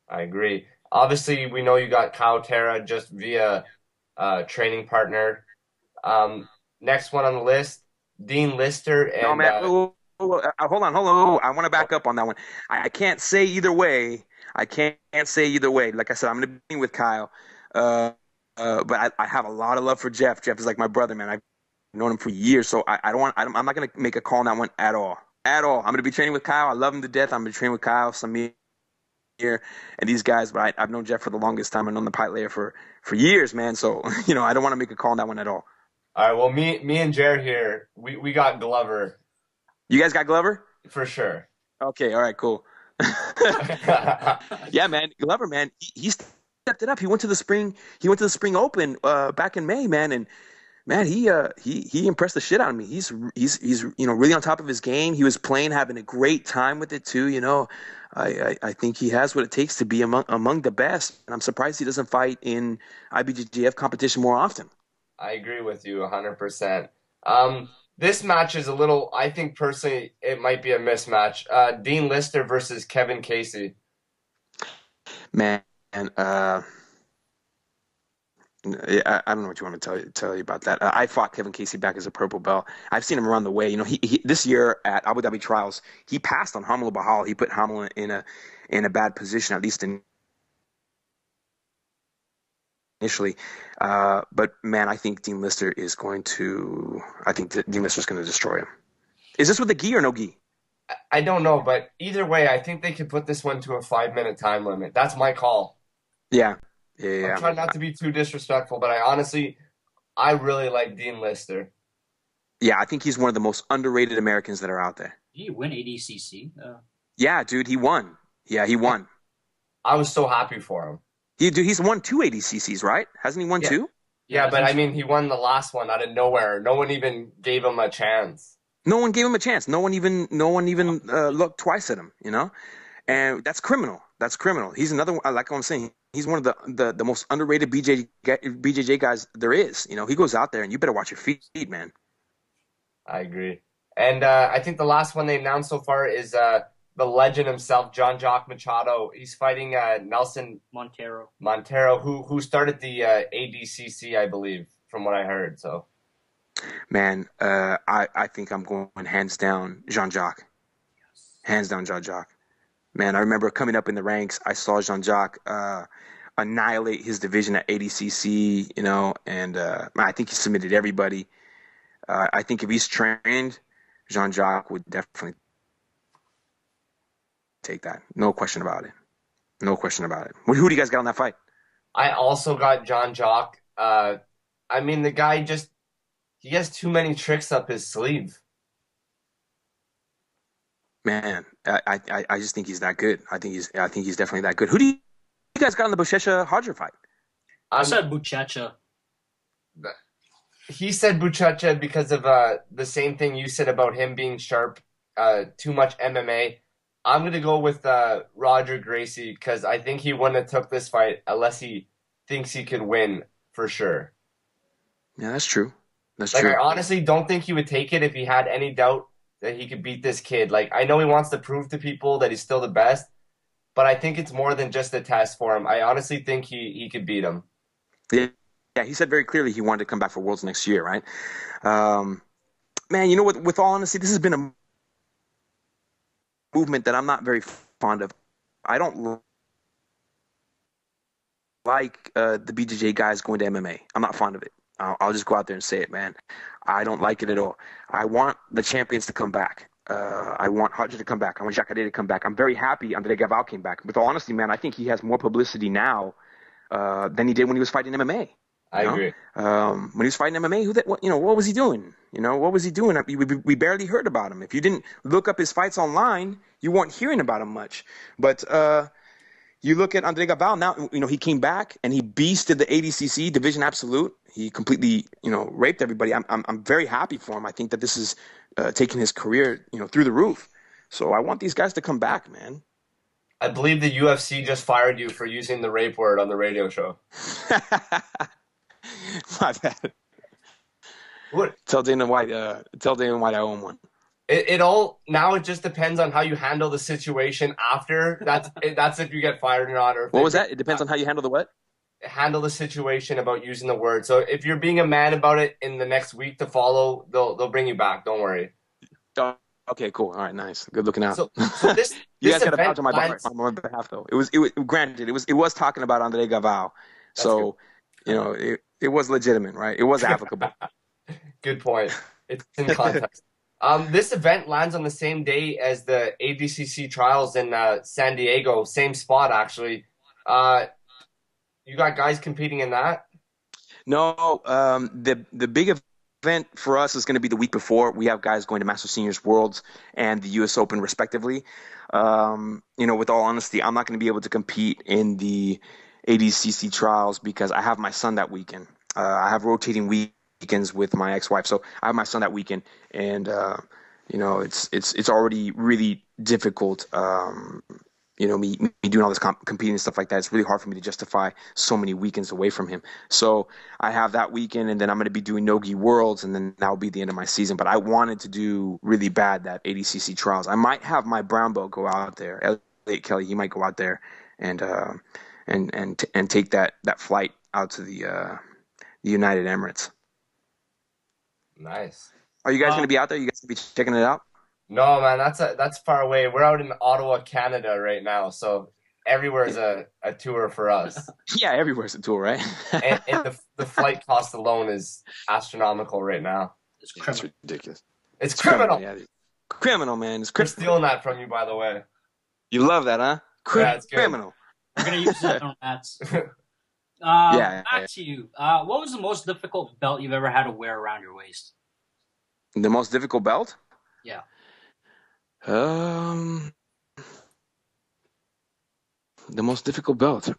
I agree. Obviously, we know you got Kyle Terra just via training partner. Next one on the list, Dean Lister. And, no, man. Hold on. I want to back up on that one. I can't say either way. Like I said, I'm going to be with Kyle. But I have a lot of love for Jeff. Jeff is like my brother, man. I've known him for years, so I'm not going to make a call on that one at all. At all. I'm going to be training with Kyle. I love him to death. I'm going to train with Kyle, Samir, and these guys. But I've known Jeff for the longest time. I've known the Pipe Layer for years, man. So, I don't want to make a call on that one at all. All right. Well, me and Jared here, we got Glover. You guys got Glover? For sure. Okay. All right, cool. Yeah, man. Glover, man, he stepped it up. He went to the spring open back in May, man. And man, he impressed the shit out of me. He's really on top of his game. He was playing, having a great time with it too. I think he has what it takes to be among the best. And I'm surprised he doesn't fight in IBJJF competition more often. I agree with you 100%. This match is I think personally it might be a mismatch. Dean Lister versus Kevin Casey. Man, I don't know what you want me to tell you about that. I fought Kevin Casey back as a purple belt. I've seen him around the way. He this year at Abu Dhabi Trials, he passed on Hamza Bahal. He put Hamza in a bad position, at least initially. But man, I think Dean Lister is going to destroy him. Is this with the gi or no gi? I don't know, but either way, I think they could put this one to a 5-minute time limit. That's my call. Yeah. I'm trying not to be too disrespectful, but I really like Dean Lister. Yeah, I think he's one of the most underrated Americans that are out there. Did he win ADCC? Yeah, dude, he won. Yeah, he won. I was so happy for him. He's won 2 ADCCs, right? Hasn't he won 2? Yeah, but he won the last one out of nowhere. No one even gave him a chance. No one gave him a chance. No one even looked twice at him, And that's criminal. That's criminal. He's another one, like I'm saying, he's one of the most underrated BJJ guys there is. He goes out there and you better watch your feet, man. I agree. And I think the last one they announced so far is the legend himself, Jean-Jacques Machado. He's fighting Nelson Montero, who started the ADCC, I believe, from what I heard. So, man, I think I'm going hands down Jean-Jacques. Hands down Jean-Jacques. Man, I remember coming up in the ranks, I saw Jean-Jacques annihilate his division at ADCC, and I think he submitted everybody. I think if he's trained, Jean-Jacques would definitely take that. No question about it. No question about it. Who do you guys got on that fight? I also got Jean-Jacques. The guy he has too many tricks up his sleeve. Man, I just think he's that good. I think he's definitely that good. Who do you guys got on the Buchecha Hodger fight? I said Buchecha. He said Buchecha because of the same thing you said about him being sharp, too much MMA. I'm going to go with Roger Gracie because I think he wouldn't have took this fight unless he thinks he could win for sure. Yeah, that's true. That's true. I honestly don't think he would take it if he had any doubt that he could beat this kid. I know he wants to prove to people that he's still the best, but I think it's more than just a test for him. I honestly think he could beat him. Yeah, he said very clearly he wanted to come back for Worlds next year, right? Man, you know what? With all honesty, this has been a movement that I'm not very fond of. I don't like the BJJ guys going to MMA. I'm not fond of it. I'll just go out there and say it, man. I don't like it at all. I want the champions to come back. I want Hodger to come back. I want Jacare to come back. I'm very happy Andre Galvao came back. With all honesty, man, I think he has more publicity now than he did when he was fighting MMA. I agree. When he was fighting MMA, what was he doing? What was he doing? We barely heard about him. If you didn't look up his fights online, you weren't hearing about him much. But you look at Andre Galvao now. He came back and he beasted the ADCC Division Absolute. He completely, raped everybody. I'm very happy for him. I think that this is taking his career, through the roof. So I want these guys to come back, man. I believe the UFC just fired you for using the rape word on the radio show. My bad. What? Tell Dana White I own one. It just depends on how you handle the situation after. That's if you get fired or not. Or what was that? It depends on how you handle the what? Handle the situation about using the word. So if you're being a man about it in the next week to follow, they'll bring you back. Don't worry. Oh, okay, cool. All right, nice. Good looking out. So this you guys got to vouch on my behalf, though. It was talking about Andre Galvao, so it was legitimate, right? It was applicable. Good point. It's in context. This event lands on the same day as the ADCC trials in San Diego, same spot actually. You got guys competing in that? No, the big event for us is going to be the week before. We have guys going to Master Seniors Worlds and the U.S. Open respectively. With all honesty, I'm not going to be able to compete in the ADCC trials because I have my son that weekend. I have rotating weekends with my ex-wife, so I have my son that weekend, and it's already really difficult. Me doing all this competing and stuff like that. It's really hard for me to justify so many weekends away from him. So I have that weekend, and then I'm going to be doing Nogi Worlds, and then that'll be the end of my season. But I wanted to do really bad that ADCC trials. I might have my brown belt go out there. Elliot Kelly, he might go out there and take that flight out to the United Emirates. Nice. Are you guys going to be out there? You guys going to be checking it out? No, man, that's far away. We're out in Ottawa, Canada right now, so everywhere is a tour for us. Yeah, everywhere's a tour, right? and the flight cost alone is astronomical right now. It's ridiculous. It's criminal. Yeah. Criminal, man. It's We're stealing that from you, by the way. You love that, huh? Yeah, it's good. Criminal. We're gonna use that on Mats. Yeah. Back to you. What was the most difficult belt you've ever had to wear around your waist? The most difficult belt? Yeah. The most difficult belt,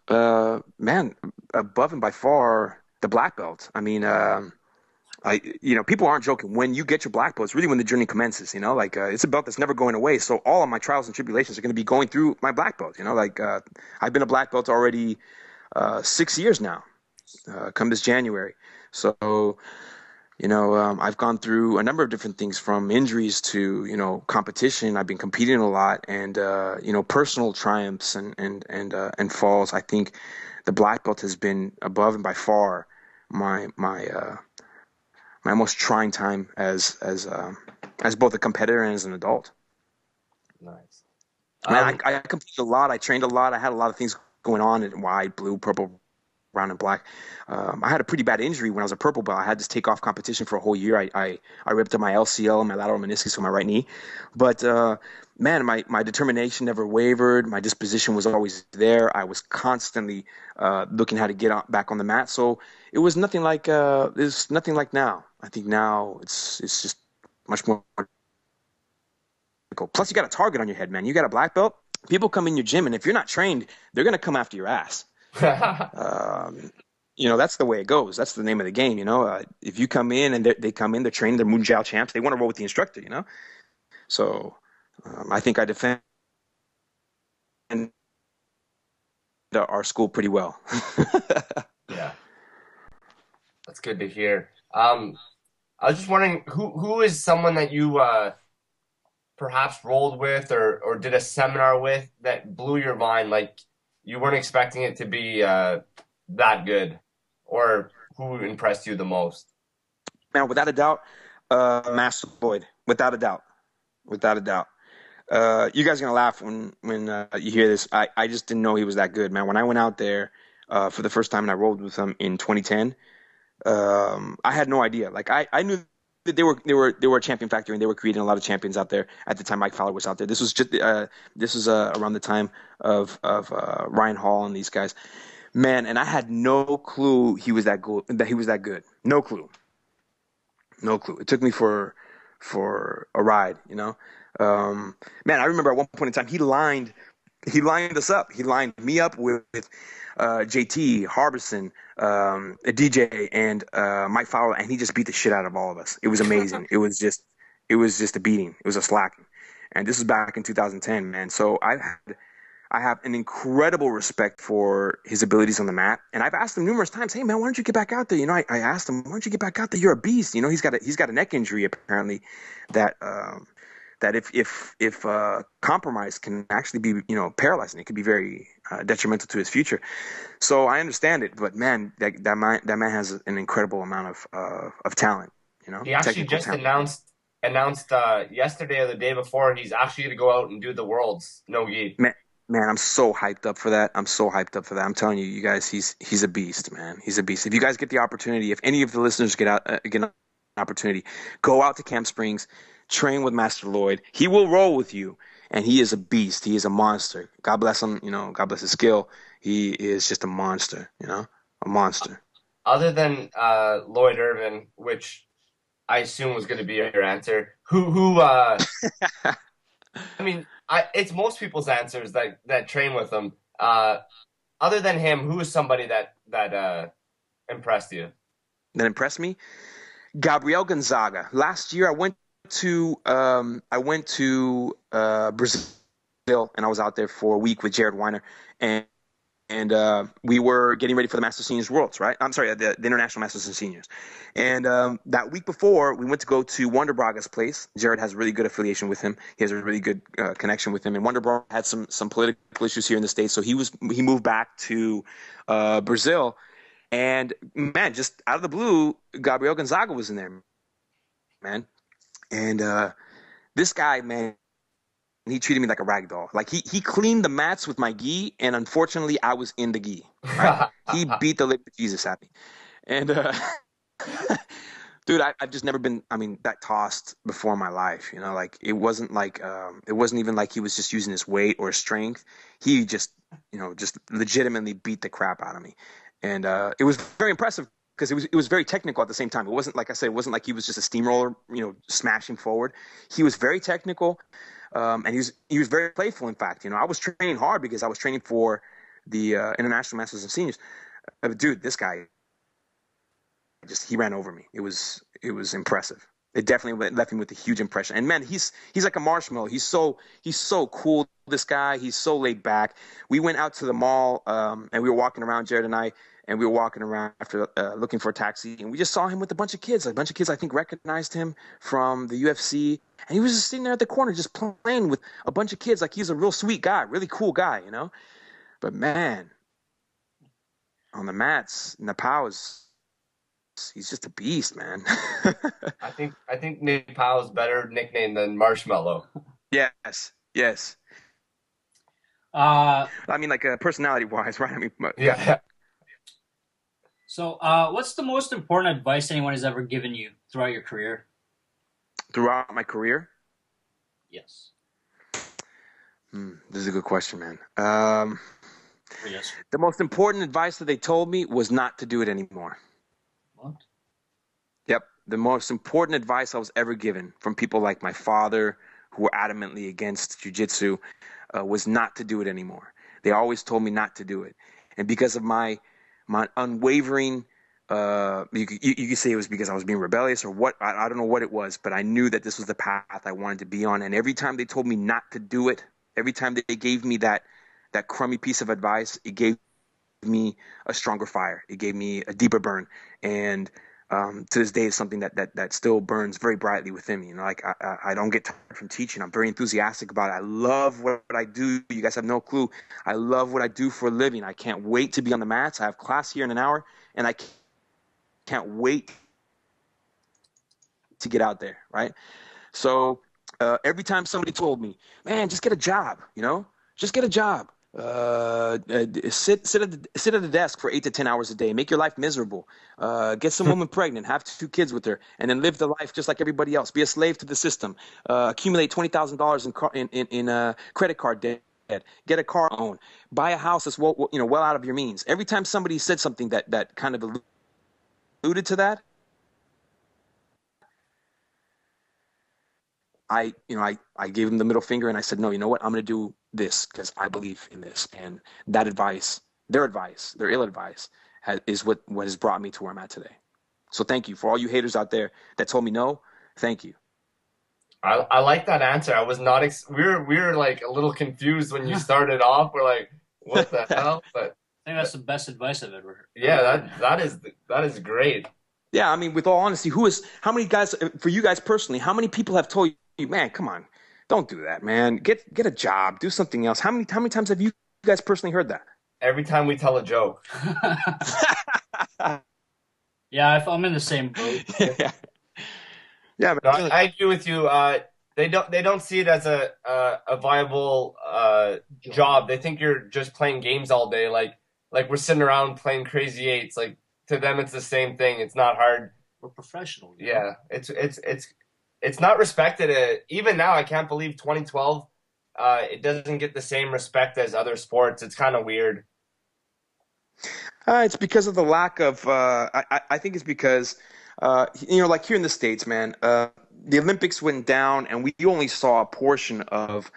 man, above and by far the black belt. I mean, people aren't joking. When you get your black belt, it's really when the journey commences. It's a belt that's never going away. So all of my trials and tribulations are going to be going through my black belt. I've been a black belt already 6 years now, come this January. So. I've gone through a number of different things from injuries to, competition. I've been competing a lot and, personal triumphs and falls. I think the black belt has been above and by far my most trying time as both a competitor and as an adult. Nice. I competed a lot. I trained a lot. I had a lot of things going on in white, blue, purple, brown and black. I had a pretty bad injury when I was a purple belt. I had to take off competition for a whole year. I ripped up my LCL and my lateral meniscus on my right knee. But, man, my determination never wavered. My disposition was always there. I was constantly looking how to get back on the mat. So it was nothing like now. I think now it's just much more difficult. Plus, you got a target on your head, man. You got a black belt. People come in your gym, and if you're not trained, they're going to come after your ass. That's the way it goes. That's the name of the game. If you come in and they come in, they're trained, they're Mundial champs, they want to roll with the instructor. So I think I defend our school pretty well. Yeah, that's good to hear. I was just wondering who is someone that you perhaps rolled with or did a seminar with that blew your mind, like you weren't expecting it to be that good, or who impressed you the most? Man, without a doubt, Master Lloyd. Without a doubt. You guys are gonna laugh when you hear this. I just didn't know he was that good, man. When I went out there for the first time and I rolled with him in 2010, I had no idea. Like I knew that they were a champion factory and they were creating a lot of champions out there at the time Mike Fowler was out there. This was around the time of Ryan Hall and these guys, man. And I had no clue he was that good. No clue. It took me for a ride, Man, I remember at one point in time he lined us up. He lined me up with JT, Harbison, DJ, and Mike Fowler, and he just beat the shit out of all of us. It was amazing. It was just a beating. It was a slacking. And this was back in 2010, man. So I have an incredible respect for his abilities on the mat. And I've asked him numerous times, hey man, why don't you get back out there? I asked him, why don't you get back out there? You're a beast. He's got a neck injury apparently that if compromised can actually be, paralyzing. It could be very detrimental to his future. So I understand it, but man, that man has an incredible amount of talent. He actually just announced yesterday or the day before he's actually going to go out and do the Worlds no-gi. Man, I'm so hyped up for that. I'm telling you, you guys, he's a beast, man. He's a beast. If you guys get the opportunity, if any of the listeners get an opportunity, go out to Camp Springs. train with Master Lloyd. He will roll with you, and he is a beast. He is a monster. God bless him. God bless his skill. He is just a monster. A monster. Other than Lloyd Irvin, which I assume was going to be your answer, who I mean, it's most people's answers that train with him. Other than him, who is somebody that impressed you? That impressed me? Gabriel Gonzaga. Last year, I went to Brazil, and I was out there for a week with Jared Weiner, and we were getting ready for the Masters Seniors Worlds, right? I'm sorry, the International Masters and Seniors. And that week before, we went to go to Wonder Braga's place. Jared has a really good affiliation with him. He has a really good connection with him. And Wonder Braga had some political issues here in the States, so he moved back to Brazil. And, man, just out of the blue, Gabriel Gonzaga was in there, man. And this guy, man, he treated me like a rag doll. Like, he cleaned the mats with my gi, and unfortunately, I was in the gi. Right? He beat the living Jesus at me. And, dude, I've just never been, that tossed before in my life. Like, it wasn't even like he was just using his weight or his strength. He just legitimately beat the crap out of me. And it was very impressive because it was very technical at the same time. It wasn't, like I said, it wasn't like he was just a steamroller, smashing forward. He was very technical. And he was very playful, in fact. I was training hard because I was training for the International Masters and Seniors. Dude, this guy, he ran over me. It was impressive. It definitely left me with a huge impression. And, man, he's like a marshmallow. He's so cool, this guy. He's so laid back. We went out to the mall, and we were walking around, Jared and I, and we were walking around after looking for a taxi, and we just saw him with a bunch of kids. A bunch of kids, I think, recognized him from the UFC, and he was just sitting there at the corner just playing with a bunch of kids like he's a real sweet guy, really cool guy, But, man, on the mats, Napau's, he's just a beast, man. I think Nepal's better nickname than Marshmallow. Yes. Like personality-wise, right? Yeah. So, what's the most important advice anyone has ever given you throughout your career? Throughout my career? Yes. This is a good question, man. Yes. The most important advice that they told me was not to do it anymore. What? Yep. The most important advice I was ever given from people like my father, who were adamantly against jiu-jitsu, was not to do it anymore. They always told me not to do it. And because of my unwavering, you could say it was because I was being rebellious or what, I don't know what it was, but I knew that this was the path I wanted to be on. And every time they told me not to do it, every time they gave me that crummy piece of advice, it gave me a stronger fire. It gave me a deeper burn. And to this day, it's something that still burns very brightly within me. Like I don't get tired from teaching. I'm very enthusiastic about it. I love what I do. You guys have no clue. I love what I do for a living. I can't wait to be on the mats. I have class here in an hour, and I can't wait to get out there, right? So every time somebody told me, man, just get a job, just get a job. Sit at the desk for 8 to 10 hours a day. Make your life miserable. Get some woman pregnant. Have 2 kids with her, and then live the life just like everybody else. Be a slave to the system. Accumulate $20,000 in credit card debt. Get a car owned. Buy a house that's well out of your means. Every time somebody said something that kind of alluded to that, I gave them the middle finger and I said, no, you know what? I'm going to do this because I believe in this. And that advice, their ill advice, is what has brought me to where I'm at today. So thank you for all you haters out there that told me no. Thank you. I like that answer. I was not. We were like a little confused when you started off. We're like, what the hell? But I think that's the best advice I've ever heard. Yeah, that is great. Yeah, with all honesty, how many guys, for you guys personally, how many people have told you, man, come on, don't do that, man. Get a job, do something else. How many times have you guys personally heard that? Every time we tell a joke. Yeah, I'm in the same boat. Yeah, no, I agree with you. They don't see it as a viable job. They think you're just playing games all day, like we're sitting around playing Crazy Eights. Like to them, it's the same thing. It's not hard. We're professional. Yeah, it's it's not respected. Even now, I can't believe 2012. It doesn't get the same respect as other sports. It's kind of weird. It's because of the lack of. I think it's because, like here in the States, man, the Olympics went down, and we only saw a portion of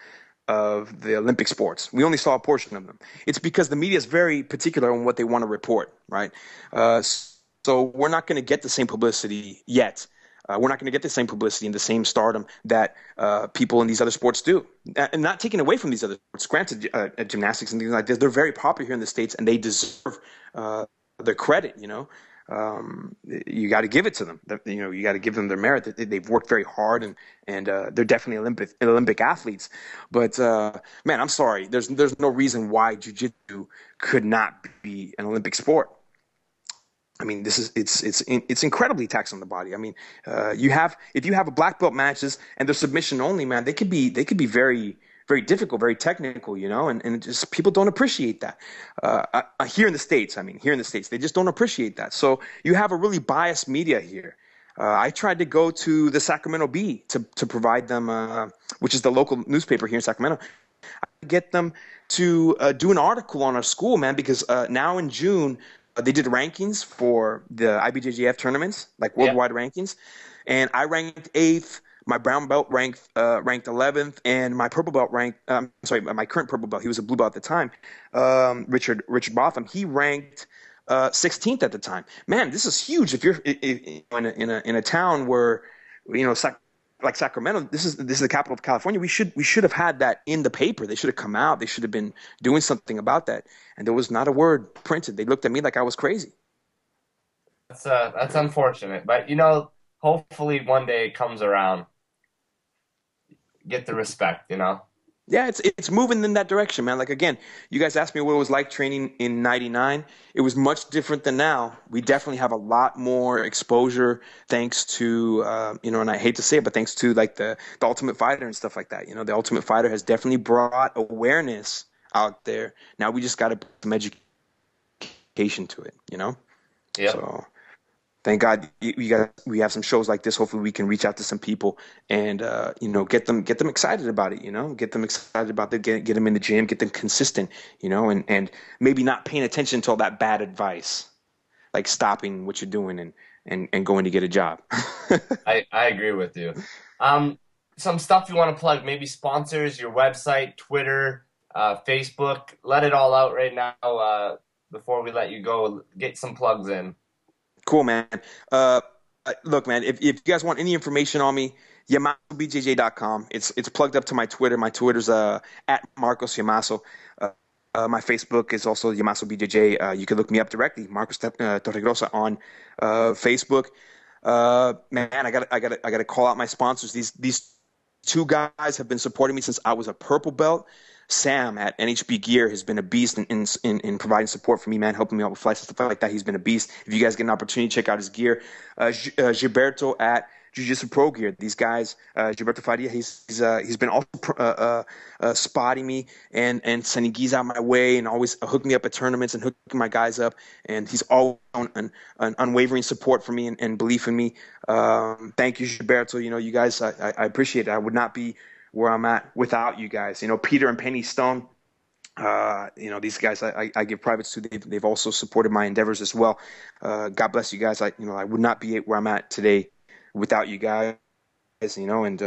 the Olympic sports. We only saw a portion of them. It's because the media is very particular on what they want to report, right? So we're not going to get the same publicity yet. We're not going to get the same publicity and the same stardom that people in these other sports do. And not taking away from these other sports. Granted, gymnastics and things like this, they're very popular here in the States, and they deserve their credit, you got to give it to them. You got to give them their merit. They've worked very hard, and they're definitely Olympic athletes. But man, I'm sorry. There's no reason why jiu-jitsu could not be an Olympic sport. I mean, it's incredibly taxing on the body. I mean, if you have a black belt matches and they're submission only, man, they could be very, very difficult, very technical, and just people don't appreciate that. Here in the States, they just don't appreciate that. So you have a really biased media here. I tried to go to the Sacramento Bee to provide them, which is the local newspaper here in Sacramento. I get them to do an article on our school, man, because now in June, they did rankings for the IBJJF tournaments, like worldwide rankings, and I ranked 8th. My brown belt ranked 11th, and my purple belt my current purple belt, he was a blue belt at the time, Richard Botham, he ranked 16th at the time. Man, this is huge. If you're in a town where, like Sacramento, this is the capital of California. We should have had that in the paper. They should have come out. They should have been doing something about that. And there was not a word printed. They looked at me like I was crazy. That's unfortunate, but hopefully one day it comes around. Get the respect, Yeah, it's moving in that direction, man. Like, again, you guys asked me what it was like training in '99. It was much different than now. We definitely have a lot more exposure thanks to, and I hate to say it, but thanks to like the Ultimate Fighter and stuff like that. The Ultimate Fighter has definitely brought awareness out there. Now we just got to put some education to it, Yeah. So thank God we have some shows like this. Hopefully we can reach out to some people and, get them excited about it, get them excited about it, get them in the gym, get them consistent, and maybe not paying attention to all that bad advice, like stopping what you're doing and going to get a job. I agree with you. Some stuff you want to plug, maybe sponsors, your website, Twitter, Facebook, let it all out right now, before we let you go. Get some plugs in. Cool, man. Look, man, if you guys want any information on me, YamasoBJJ.com. It's plugged up to my Twitter. My Twitter's at Marcos Yamaso. My Facebook is also Yamaso BJJ. You can look me up directly, Marcos Torregrosa on Facebook. Man, I gotta call out my sponsors. These two guys have been supporting me since I was a purple belt. Sam at NHB Gear has been a beast in providing support for me, man, helping me out with flights and stuff like that. He's been a beast. If you guys get an opportunity, check out his gear. Gilberto at Jiu-Jitsu Pro Gear. These guys, Gilberto Faria, he's been also spotting me and sending geese out my way and always hooking me up at tournaments and hooking my guys up. And he's always an unwavering support for me and belief in me. Thank you, Gilberto. You guys, I appreciate it. I would not be where I'm at without you guys. Peter and Penny Stone, these guys I give privates to. They've also supported my endeavors as well. God bless you guys. I would not be where I'm at today without you guys. And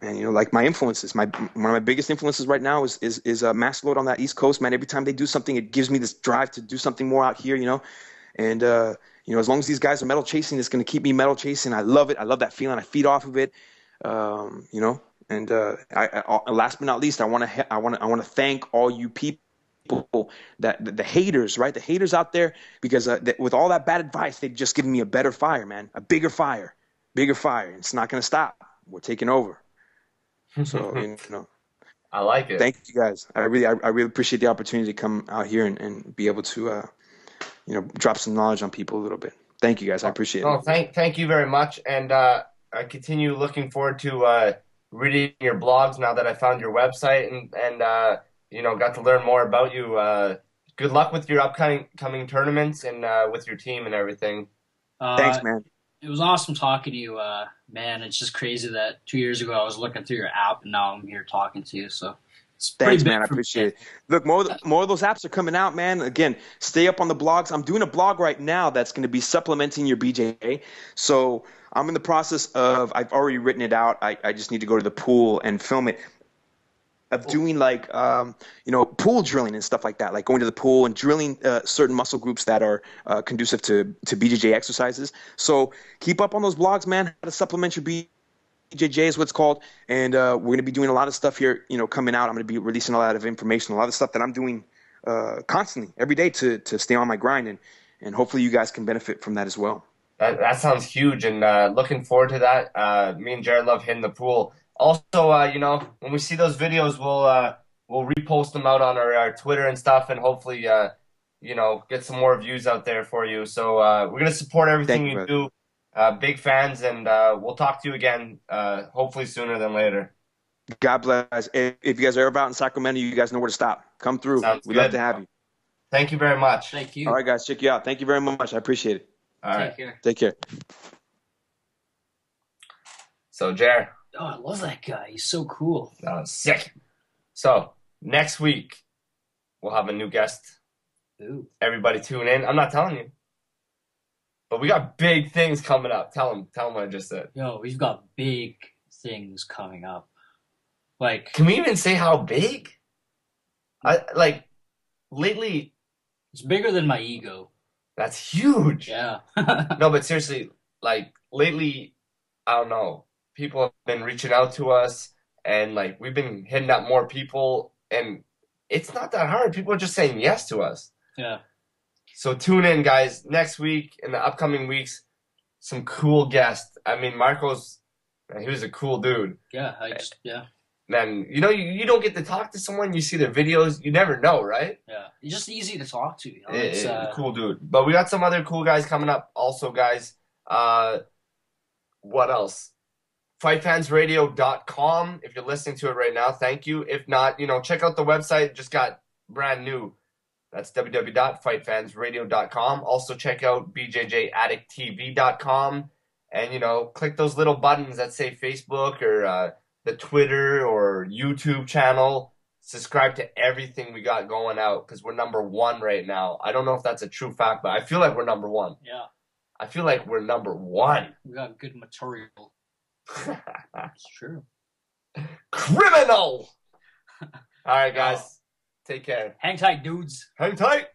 like my influences, one of my biggest influences right now is Max Lloyd on that East Coast, man. Every time they do something, it gives me this drive to do something more out here, And as long as these guys are medal chasing, it's going to keep me medal chasing. I love it. I love that feeling. I feed off of it. And last but not least, I want to thank all you people that the haters, right? The haters out there, because with all that bad advice, they've just given me a better fire, man, a bigger fire. It's not going to stop. We're taking over. So, I like it. Thank you guys. I really appreciate the opportunity to come out here and be able to, drop some knowledge on people a little bit. Thank you guys. I appreciate it. Thank you very much. And, I continue looking forward to reading your blogs now that I found your website and got to learn more about you. Good luck with your upcoming tournaments and with your team and everything. Thanks, man. It was awesome talking to you, man. It's just crazy that 2 years ago I was looking through your app, and now I'm here talking to you. So it's Thanks, pretty big man. I for me. appreciate it. Look, more of those apps are coming out, man. Again, stay up on the blogs. I'm doing a blog right now that's going to be supplementing your BJJ. So I'm in the process of, I've already written it out. I just need to go to the pool and film it. Of doing like pool drilling and stuff like that, like going to the pool and drilling certain muscle groups that are conducive to BJJ exercises. So keep up on those blogs, man. How to supplement your BJJ is what's called, and we're going to be doing a lot of stuff here, coming out. I'm going to be releasing a lot of information, a lot of stuff that I'm doing constantly every day to stay on my grind, and hopefully you guys can benefit from that as well. That sounds huge, and looking forward to that. Me and Jared love hitting the pool. Also, when we see those videos, we'll repost them out on our Twitter and stuff, and hopefully, get some more views out there for you. So we're gonna support everything you do. Big fans, and we'll talk to you again, hopefully sooner than later. God bless. If you guys are ever out in Sacramento, you guys know where to stop. Come through. We'd love to have you. Thank you very much. Thank you. All right, guys, check you out. Thank you very much. I appreciate it. All right. Take care. So, Jared. Oh, I love that guy. He's so cool. Sick. So, next week, we'll have a new guest. Ooh. Everybody tune in. I'm not telling you. But we got big things coming up. Tell him what I just said. Yo, we've got big things coming up. Like, can we even say how big? Lately, it's bigger than my ego. That's huge. Yeah. No, but seriously, lately, I don't know. People have been reaching out to us, and we've been hitting up more people, and it's not that hard. People are just saying yes to us. Yeah. So tune in, guys. Next week, in the upcoming weeks, some cool guests. I mean, Marcos, man, he was a cool dude. Yeah, Man, you don't get to talk to someone. You see their videos. You never know, right? Yeah. He's just easy to talk to. It's cool dude. But we got some other cool guys coming up also, guys. What else? FightFansRadio.com. If you're listening to it right now, thank you. If not, check out the website. Just got brand new. That's www.fightfansradio.com. Also check out bjjaddicttv.com. And, click those little buttons that say Facebook or the Twitter or YouTube channel. Subscribe to everything we got going out because we're number one right now. I don't know if that's a true fact, but I feel like we're number one. Yeah. I feel like we're number one. We got good material. It's true. Criminal! All right, guys. Take care. Hang tight, dudes. Hang tight.